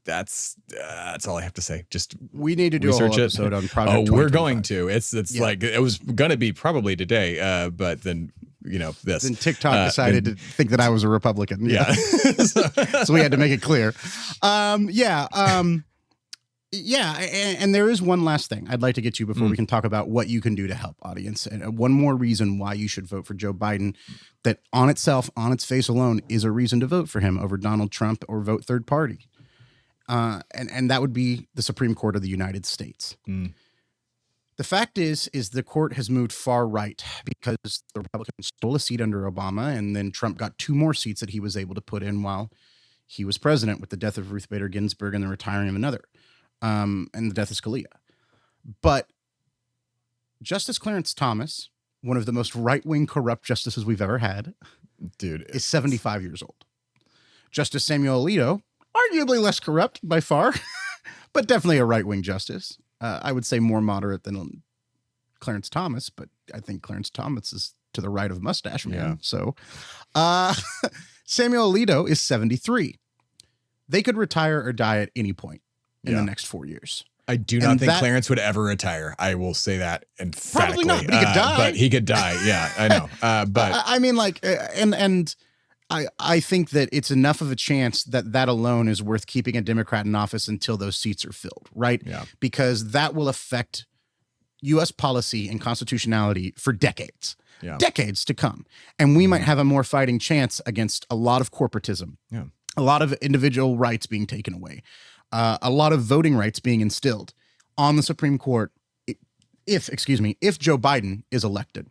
that's all I have to say. Just we need to do a whole episode on Project 2025. We're going to. It's like it was going to be probably today, but then this. Then TikTok decided to think that I was a Republican. Yeah. So we had to make it clear. Yeah, and there is one last thing I'd like to get to before we can talk about what you can do to help, audience. And one more reason why you should vote for Joe Biden that on itself, on its face alone, is a reason to vote for him over Donald Trump or vote third party. And that would be the Supreme Court of the United States. The fact is the court has moved far right because the Republicans stole a seat under Obama, and then Trump got 2 more seats that he was able to put in while he was president with the death of Ruth Bader Ginsburg and the retiring of another. And the death of Scalia. But Justice Clarence Thomas, one of the most right-wing corrupt justices we've ever had, is 75 years old. Justice Samuel Alito, arguably less corrupt by far, but definitely a right-wing justice. I would say more moderate than Clarence Thomas, but I think Clarence Thomas is to the right of Mustache Man. Yeah. So Samuel Alito is 73. They could retire or die at any point in the next 4 years. I do not think Clarence would ever retire. I will say that emphatically. Probably not, but he could die. But he could die. Yeah, I know. But I mean, like, and I think that it's enough of a chance that alone is worth keeping a Democrat in office until those seats are filled, right? Yeah. Because that will affect U.S. policy and constitutionality for decades. Yeah. Decades to come. And we might have a more fighting chance against a lot of corporatism, a lot of individual rights being taken away, a lot of voting rights being instilled on the Supreme Court if Joe Biden is elected.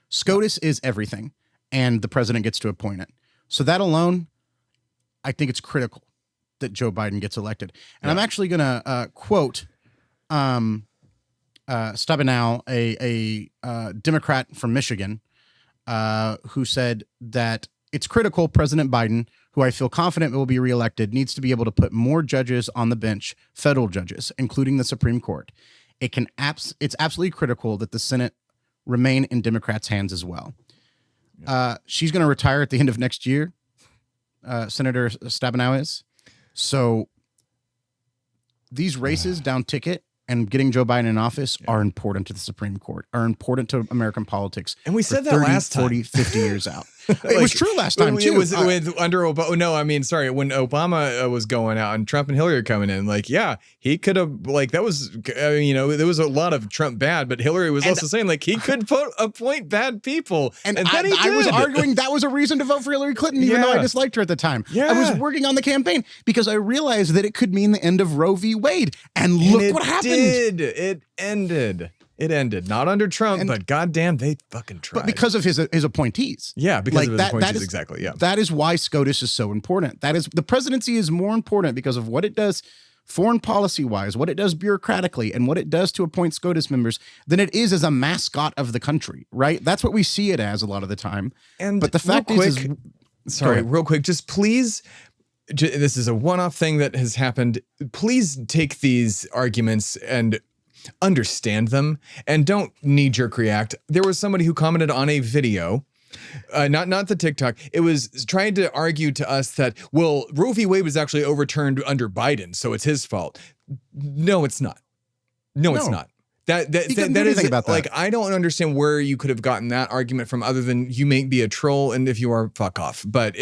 SCOTUS is everything, and the president gets to appoint it. So that alone, I think it's critical that Joe Biden gets elected. And I'm actually going to quote Stabenow, a Democrat from Michigan, who said that it's critical President Biden, who I feel confident will be reelected, needs to be able to put more judges on the bench, federal judges, including the Supreme Court. It's absolutely critical that the Senate remain in Democrats' hands as well. She's going to retire at the end of next year, Senator Stabenow is. So these races down ticket and getting Joe Biden in office are important to the Supreme Court, are important to American politics. And we said that last time. 40, 50 years out. It was true last time, too. It was under Obama. No, I mean, sorry. When Obama was going out and Trump and Hillary coming in, like, yeah, he could have, like, that was, there was a lot of Trump bad, but Hillary was also saying, like, he could appoint bad people. And then I was arguing that was a reason to vote for Hillary Clinton, even though I disliked her at the time. Yeah. I was working on the campaign because I realized that it could mean the end of Roe v. Wade. And look what happened. It ended. It ended. Not under Trump, but goddamn, they fucking tried. But because of his appointees. Yeah, because of his appointees, exactly, yeah. That is why SCOTUS is so important. The presidency is more important because of what it does foreign policy-wise, what it does bureaucratically, and what it does to appoint SCOTUS members than it is as a mascot of the country, right? That's what we see it as a lot of the time. But the fact is... Sorry, real quick, just please... This is a one-off thing that has happened. Please take these arguments and understand them and don't knee-jerk react. There was somebody who commented on a video, not the TikTok. It was trying to argue to us that, well, Roe v. Wade was actually overturned under Biden, so it's his fault. No, it's not. No, it's not. That is about that. Like, I don't understand where you could have gotten that argument from other than you may be a troll, and if you are, fuck off. But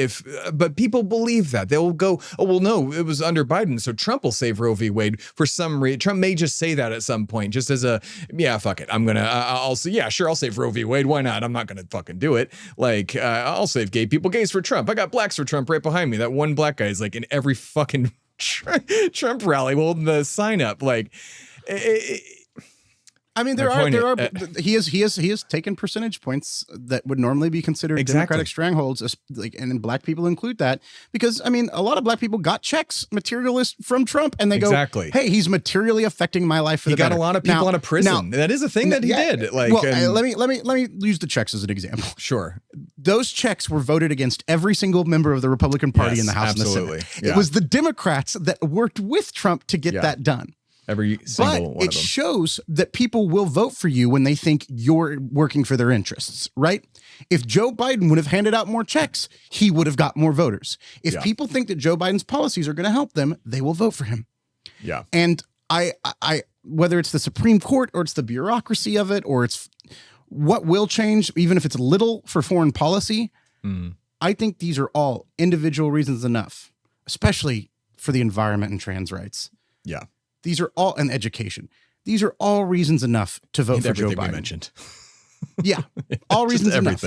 people believe that. They'll go, oh, well, no, it was under Biden, so Trump will save Roe v. Wade for some reason. Trump may just say that at some point, just as a, yeah, fuck it. I'm going to, I'll save Roe v. Wade. Why not? I'm not going to fucking do it. Like, I'll save gay people, gays for Trump. I got blacks for Trump right behind me. That one black guy is like in every fucking Trump rally holding the sign up. Like, I mean, he has taken percentage points that would normally be considered Democratic strangleholds, and black people include that because, I mean, a lot of black people got checks, materialist from Trump, and they go, hey, he's materially affecting my life for the better. He got a lot of people out of prison. That is a thing that he did. Like, let me use the checks as an example. Sure. Those checks were voted against every single member of the Republican Party in the House and the Senate. Yeah. It was the Democrats that worked with Trump to get that done. Every single one of them. It shows that people will vote for you when they think you're working for their interests, right? If Joe Biden would have handed out more checks, he would have got more voters. If people think that Joe Biden's policies are going to help them, they will vote for him. Yeah. And I whether it's the Supreme Court or it's the bureaucracy of it or it's what will change, even if it's little for foreign policy, I think these are all individual reasons enough, especially for the environment and trans rights. Yeah. These are all, and education. These are all reasons enough to vote for Joe Biden. We mentioned. Yeah, all reasons enough.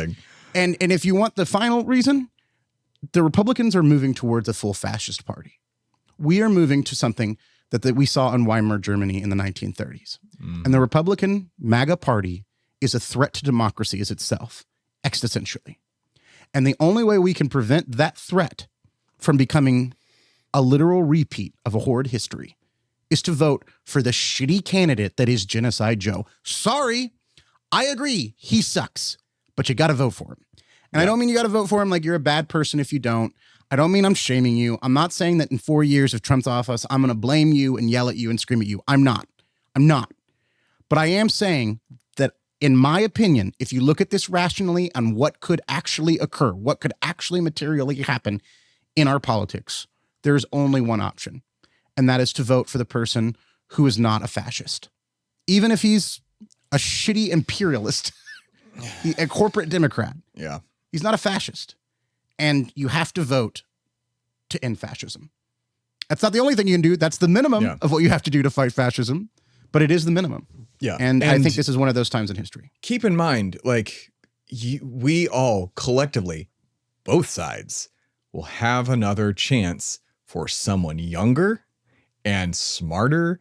And if you want the final reason, the Republicans are moving towards a full fascist party. We are moving to something that we saw in Weimar Germany in the 1930s. And the Republican MAGA party is a threat to democracy as itself, existentially. And the only way we can prevent that threat from becoming a literal repeat of a horrid history is to vote for the shitty candidate that is Genocide Joe. Sorry, I agree, he sucks, but you got to vote for him. And I don't mean you got to vote for him like you're a bad person if you don't. I don't mean I'm shaming you. I'm not saying that in 4 years of Trump's office, I'm going to blame you and yell at you and scream at you. I'm not. But I am saying that, in my opinion, if you look at this rationally on what could actually occur, what could actually materially happen in our politics, there's only one option. And that is to vote for the person who is not a fascist. Even if he's a shitty imperialist, a corporate Democrat. Yeah. He's not a fascist. and you have to vote to end fascism. That's not the only thing you can do. That's the minimum of what you have to do to fight fascism, but it is the minimum. Yeah. And I think this is one of those times in history. Keep in mind, like, we all collectively, both sides, will have another chance for someone younger and smarter,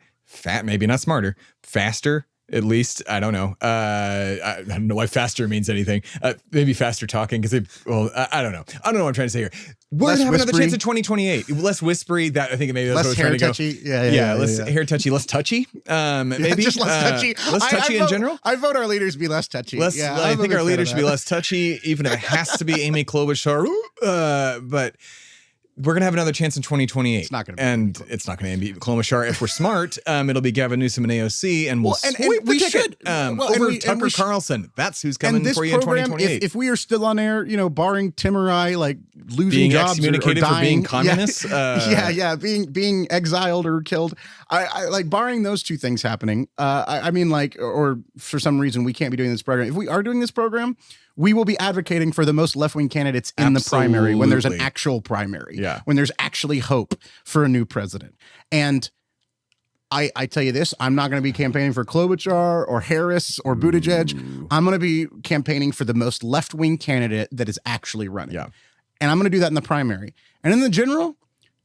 maybe not smarter, faster, at least. I don't know. I don't know why faster means anything. Maybe faster talking because I don't know. I don't know what I'm trying to say here. We're going to have another chance in 2028. Less whispery. That I think maybe that's less what we're trying touchy. to go. Less hair touchy, less touchy. Maybe just less touchy. Less touchy in general. I vote our leaders be less touchy. I think our leaders should be less touchy, even if it has to be Amy Klobuchar. But we're going to have another chance in 2028. It's not going to be. And it's not going to be Klobuchar. If we're smart, it'll be Gavin Newsom and AOC, and we'll sweep the ticket over Tucker Carlson. That's who's coming for you in 2028. If we are still on air, barring Tim or I, like losing being jobs or dying. For being communists. Being exiled or killed. I like barring those two things happening. Or for some reason we can't be doing this program. If we are doing this program, we will be advocating for the most left-wing candidates in the primary when there's an actual primary, when there's actually hope for a new president. And I tell you this, I'm not going to be campaigning for Klobuchar or Harris or Buttigieg. I'm going to be campaigning for the most left-wing candidate that is actually running. Yeah. And I'm going to do that in the primary. And in the general,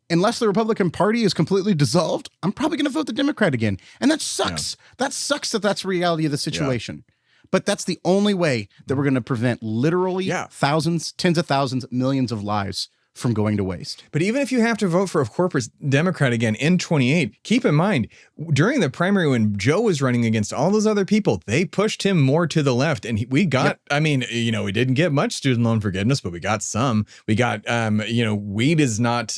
unless the Republican Party is completely dissolved, I'm probably going to vote the Democrat again. And that sucks. Yeah. That sucks that that's the reality of the situation. Yeah. But that's the only way that we're going to prevent literally thousands, tens of thousands, millions of lives from going to waste. But even if you have to vote for a corporate Democrat again in 28, keep in mind, during the primary when Joe was running against all those other people, they pushed him more to the left. And we got, we didn't get much student loan forgiveness, but we got some. We got, weed is not,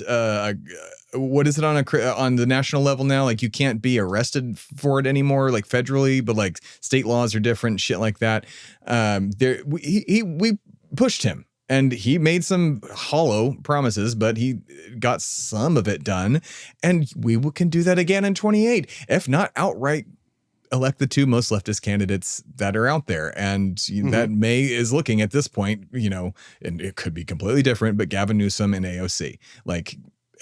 what is it on the national level now? Like you can't be arrested for it anymore, like federally, but like state laws are different, shit like that. We pushed him. And he made some hollow promises, but he got some of it done. And we can do that again in 28. If not outright elect the two most leftist candidates that are out there. And that is looking at this point, and it could be completely different, but Gavin Newsom and AOC.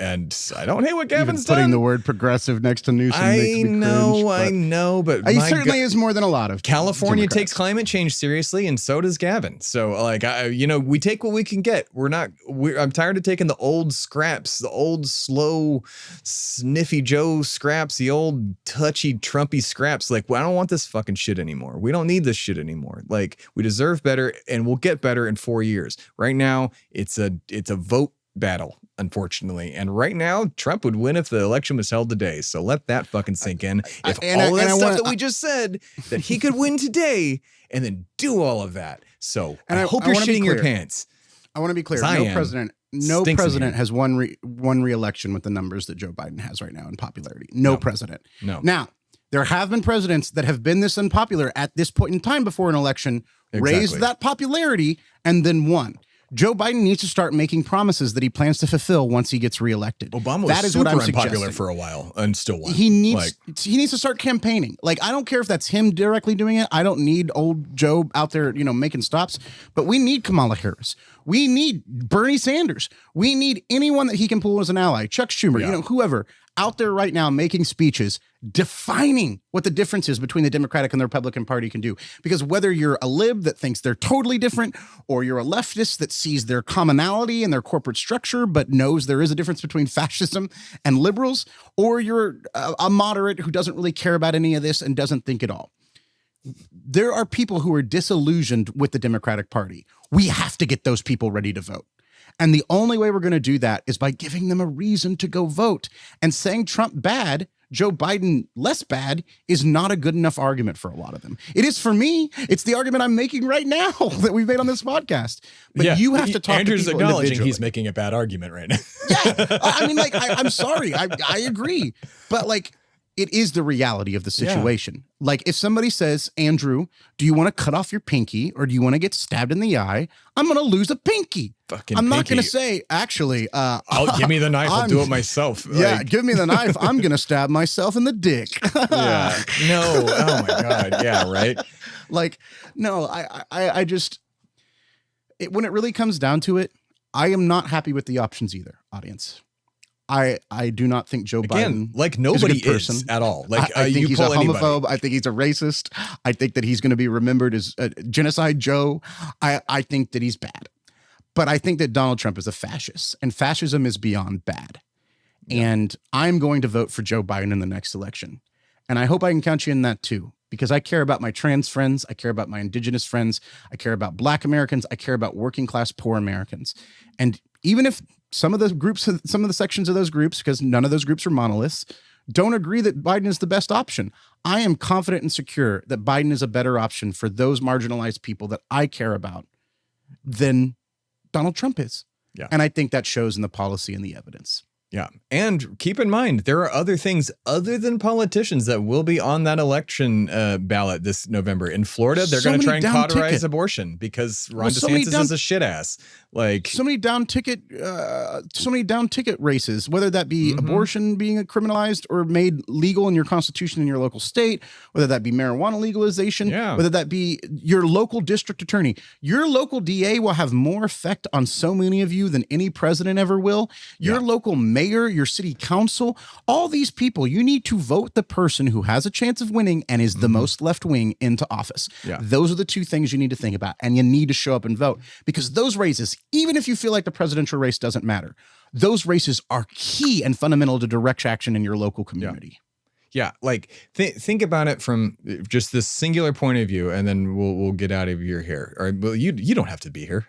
And I don't hate what Gavin's putting done. the word progressive next to Newsom makes me cringe, I know, but he certainly is more than a lot of California Democrats. takes climate change seriously, and so does Gavin. So, we take what we can get. I'm tired of taking the old scraps, the old slow, sniffy Joe scraps, the old touchy, Trumpy scraps. I don't want this fucking shit anymore. We don't need this shit anymore. We deserve better, and we'll get better in 4 years. Right now, it's a vote battle, unfortunately. And right now, Trump would win if the election was held today. So let that fucking sink in. If all that stuff that we just said, that he could win today and then do all of that. So I hope you're shitting your pants. I want to be clear. No president has won re-election with the numbers that Joe Biden has right now in popularity. No president. No. Now, there have been presidents that have been this unpopular at this point in time before an election, raised that popularity, and then won. Joe Biden needs to start making promises that he plans to fulfill once he gets reelected. Obama was super unpopular for a while and still won. He needs to start campaigning. I don't care if that's him directly doing it. I don't need old Joe out there, making stops. But we need Kamala Harris. We need Bernie Sanders. We need anyone that he can pull as an ally. Chuck Schumer, whoever out there right now making speeches defining what the difference is between the Democratic and the Republican Party can do. Because whether you're a lib that thinks they're totally different, or you're a leftist that sees their commonality and their corporate structure, but knows there is a difference between fascism and liberals, or you're a moderate who doesn't really care about any of this and doesn't think at all. There are people who are disillusioned with the Democratic Party. We have to get those people ready to vote. And the only way we're going to do that is by giving them a reason to go vote. And saying Trump bad, Joe Biden less bad, is not a good enough argument for a lot of them. It is for me. It's the argument I'm making right now that we've made on this podcast. But you have to talk Andrew's to people acknowledging he's making a bad argument right now. I'm sorry. I agree. But it is the reality of the situation. If somebody says, Andrew, do you want to cut off your pinky or do you want to get stabbed in the eye? I'm going to lose a pinky. I'm not going to say, actually, I'll give me the knife. I'll do it myself. Give me the knife. I'm going to stab myself in the dick. No. Oh my God. Yeah. Right. No, I just, when it really comes down to it, I am not happy with the options either, audience. I do not think Joe Biden like nobody is a good person at all. Like I think he's a homophobe. Anybody. I think he's a racist. I think that he's going to be remembered as Genocide Joe. I think that he's bad. But I think that Donald Trump is a fascist, and fascism is beyond bad. Yeah. And I'm going to vote for Joe Biden in the next election. And I hope I can count you in that too, because I care about my trans friends. I care about my indigenous friends. I care about Black Americans. I care about working class, poor Americans. And even if some of the sections of those groups, because none of those groups are monoliths, don't agree that Biden is the best option, I am confident and secure that Biden is a better option for those marginalized people that I care about than Donald Trump is. Yeah. And I think that shows in the policy and the evidence. Yeah. And keep in mind, there are other things other than politicians that will be on that election ballot this November. In Florida, they're going to try and cauterize abortion because Ron DeSantis is a shit ass. Like so many down ticket races, whether that be abortion being criminalized or made legal in your constitution in your local state, whether that be marijuana legalization, whether that be your local district attorney. Your local DA will have more effect on so many of you than any president ever will. Your local mayor, your city council, all these people, you need to vote the person who has a chance of winning and is the most left wing into office. Yeah. Those are the two things you need to think about, and you need to show up and vote, because those races, even if you feel like the presidential race doesn't matter, those races are key and fundamental to direct action in your local community. Yeah, like think about it from just this singular point of view, and then we'll get out of your hair. Or well, you don't have to be here.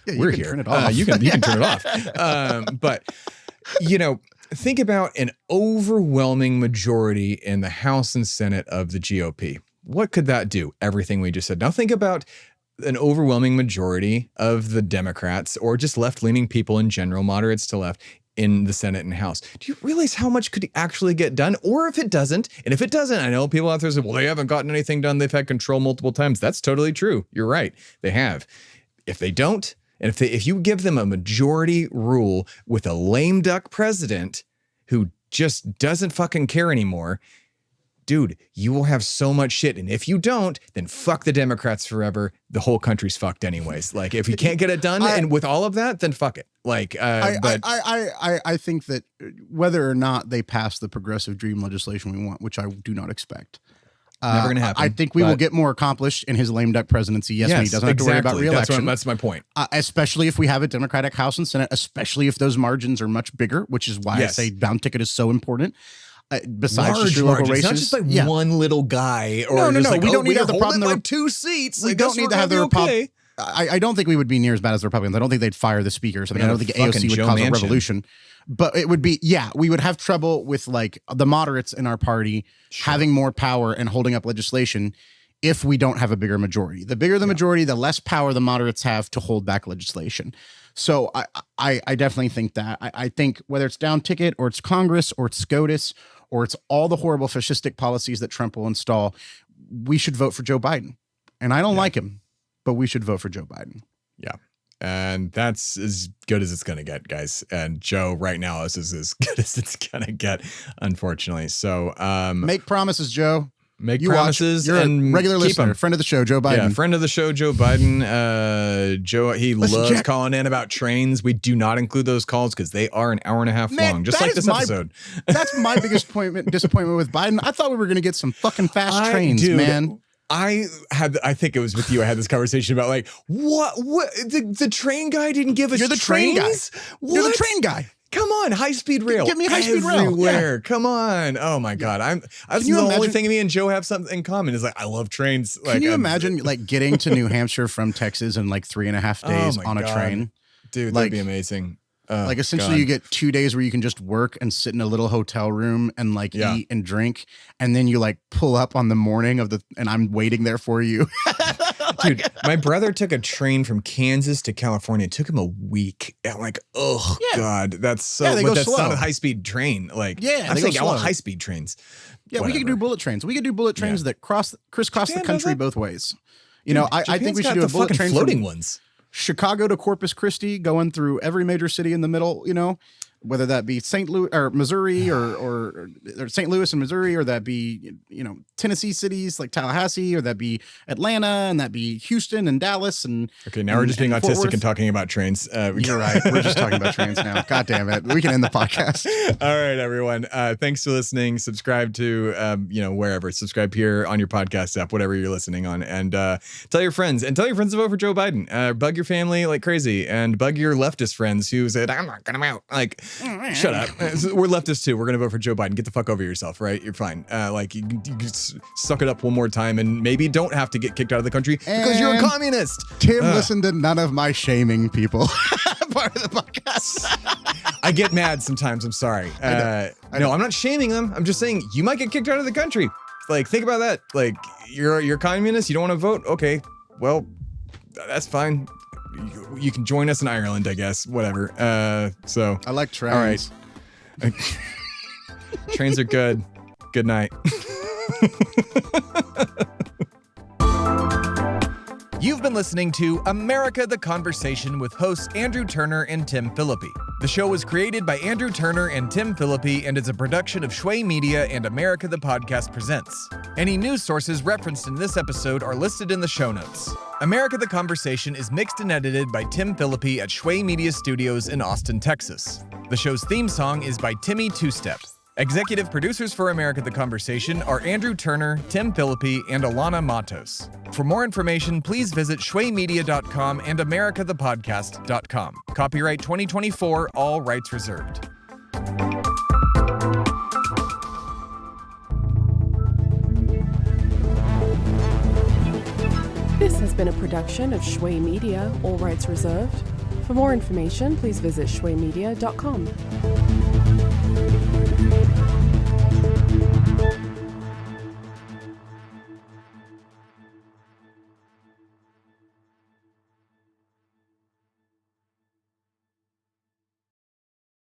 We're here. Turn it off. You can turn it off. But think about an overwhelming majority in the House and Senate of the GOP. What could that do? Everything we just said. Now think about an overwhelming majority of the Democrats or just left-leaning people in general, moderates to left, in the Senate and House. Do you realize how much could actually get done? Or if it doesn't, and if it doesn't, I know people out there say, well, they haven't gotten anything done. They've had control multiple times. That's totally true. You're right. They have. If they don't, and if you give them a majority rule with a lame duck president who just doesn't fucking care anymore, dude, you will have so much shit. And if you don't, then fuck the Democrats forever. The whole country's fucked anyways. Like, if you can't get it done and with all of that, then fuck it. Like, I think that whether or not they pass the progressive dream legislation we want, which I do not expect, never gonna happen. I think we will get more accomplished in his lame duck presidency. Yes, he doesn't have to worry about re-election. That's my point. Especially if we have a Democratic House and Senate, especially if those margins are much bigger, which is why I say down ticket is so important. Besides just your local races, not just like one little guy. Or no. Like, we don't need to have the problem. Like 2 seats. We don't need to have the Republicans. I don't think we would be near as bad as the Republicans. I don't think they'd fire the speakers. I mean, I don't think AOC would cause a revolution. But it would be, we would have trouble with like the moderates in our party having more power and holding up legislation if we don't have a bigger majority. The bigger the majority, the less power the moderates have to hold back legislation. So I definitely think that. I think whether it's down ticket or it's Congress or it's SCOTUS or it's all the horrible fascistic policies that Trump will install, we should vote for Joe Biden. And I don't like him, but we should vote for Joe Biden. Yeah. And that's as good as it's going to get, guys. And Joe right now is as good as it's going to get, unfortunately. So make promises, Joe. Make promises. You're and a regular listener, friend of the show, Joe Biden. Yeah, friend of the show, Joe Biden. Joe, he loves calling in about trains. We do not include those calls because they are an hour and a half long, just like this episode. That's my biggest disappointment with Biden. I thought we were going to get some fucking fast trains, man. I think it was with you. I had this conversation about like, what the train guy didn't give us. You're the train guy. What? You're the train guy. Come on, high-speed rail. Give me high-speed rail. Everywhere. Yeah. Come on. Oh my God. That's the only thing me and Joe have something in common is like, I love trains. Like, can you imagine like getting to New Hampshire from Texas in like 3.5 days on a train? Dude, that'd be amazing. Like essentially you get 2 days where you can just work and sit in a little hotel room and like eat and drink. And then you like pull up on the morning and I'm waiting there for you. Dude, my brother took a train from Kansas to California. It took him a week. I'm like, oh God, that's so. Yeah, but that's slow. not a high speed train. Like, I'm saying I want high speed trains. Yeah, whatever. We could do bullet trains. We could do bullet trains that crisscross the country both ways. You know, I think we should do a bullet train floating ones. Chicago to Corpus Christi, going through every major city in the middle. You know, whether that be St. Louis or Missouri or St. Louis and Missouri, or that be, Tennessee cities like Tallahassee, or that be Atlanta, and that be Houston and Dallas. And okay, now we're just being autistic and talking about trains. You're right. We're just talking about trains now. God damn it. We can end the podcast. All right, everyone. Thanks for listening. Subscribe to, wherever. Subscribe here on your podcast app, whatever you're listening on, and tell your friends to vote for Joe Biden. Bug your family like crazy, and bug your leftist friends who said, I'm not gonna out. Like, shut up. We're leftists too. We're gonna vote for Joe Biden. Get the fuck over yourself, right? You're fine. You can suck it up one more time, and maybe don't have to get kicked out of the country because you're a communist. Tim listened to none of my shaming people part of the podcast. I get mad sometimes. I'm sorry. No, I'm not shaming them. I'm just saying you might get kicked out of the country. Like, think about that. Like, you're a communist. You don't want to vote. Okay, well, that's fine. You can join us in Ireland, I guess. Whatever. So I like trains. All right. Trains are good. Good night. You've been listening to America the Conversation with hosts Andrew Turner and Tim Phillippe. The show was created by Andrew Turner and Tim Phillippe and is a production of Shway Media and America the Podcast Presents. Any news sources referenced in this episode are listed in the show notes. America the Conversation is mixed and edited by Tim Phillippe at Shway Media Studios in Austin, Texas. The show's theme song is by Timmy Two Step. Executive producers for America the Conversation are Andrew Turner, Tim Phillippe, and Alana Matos. For more information, please visit shwaymedia.com and americathepodcast.com. Copyright 2024, all rights reserved. This has been a production of Shway Media, all rights reserved. For more information, please visit shwaymedia.com.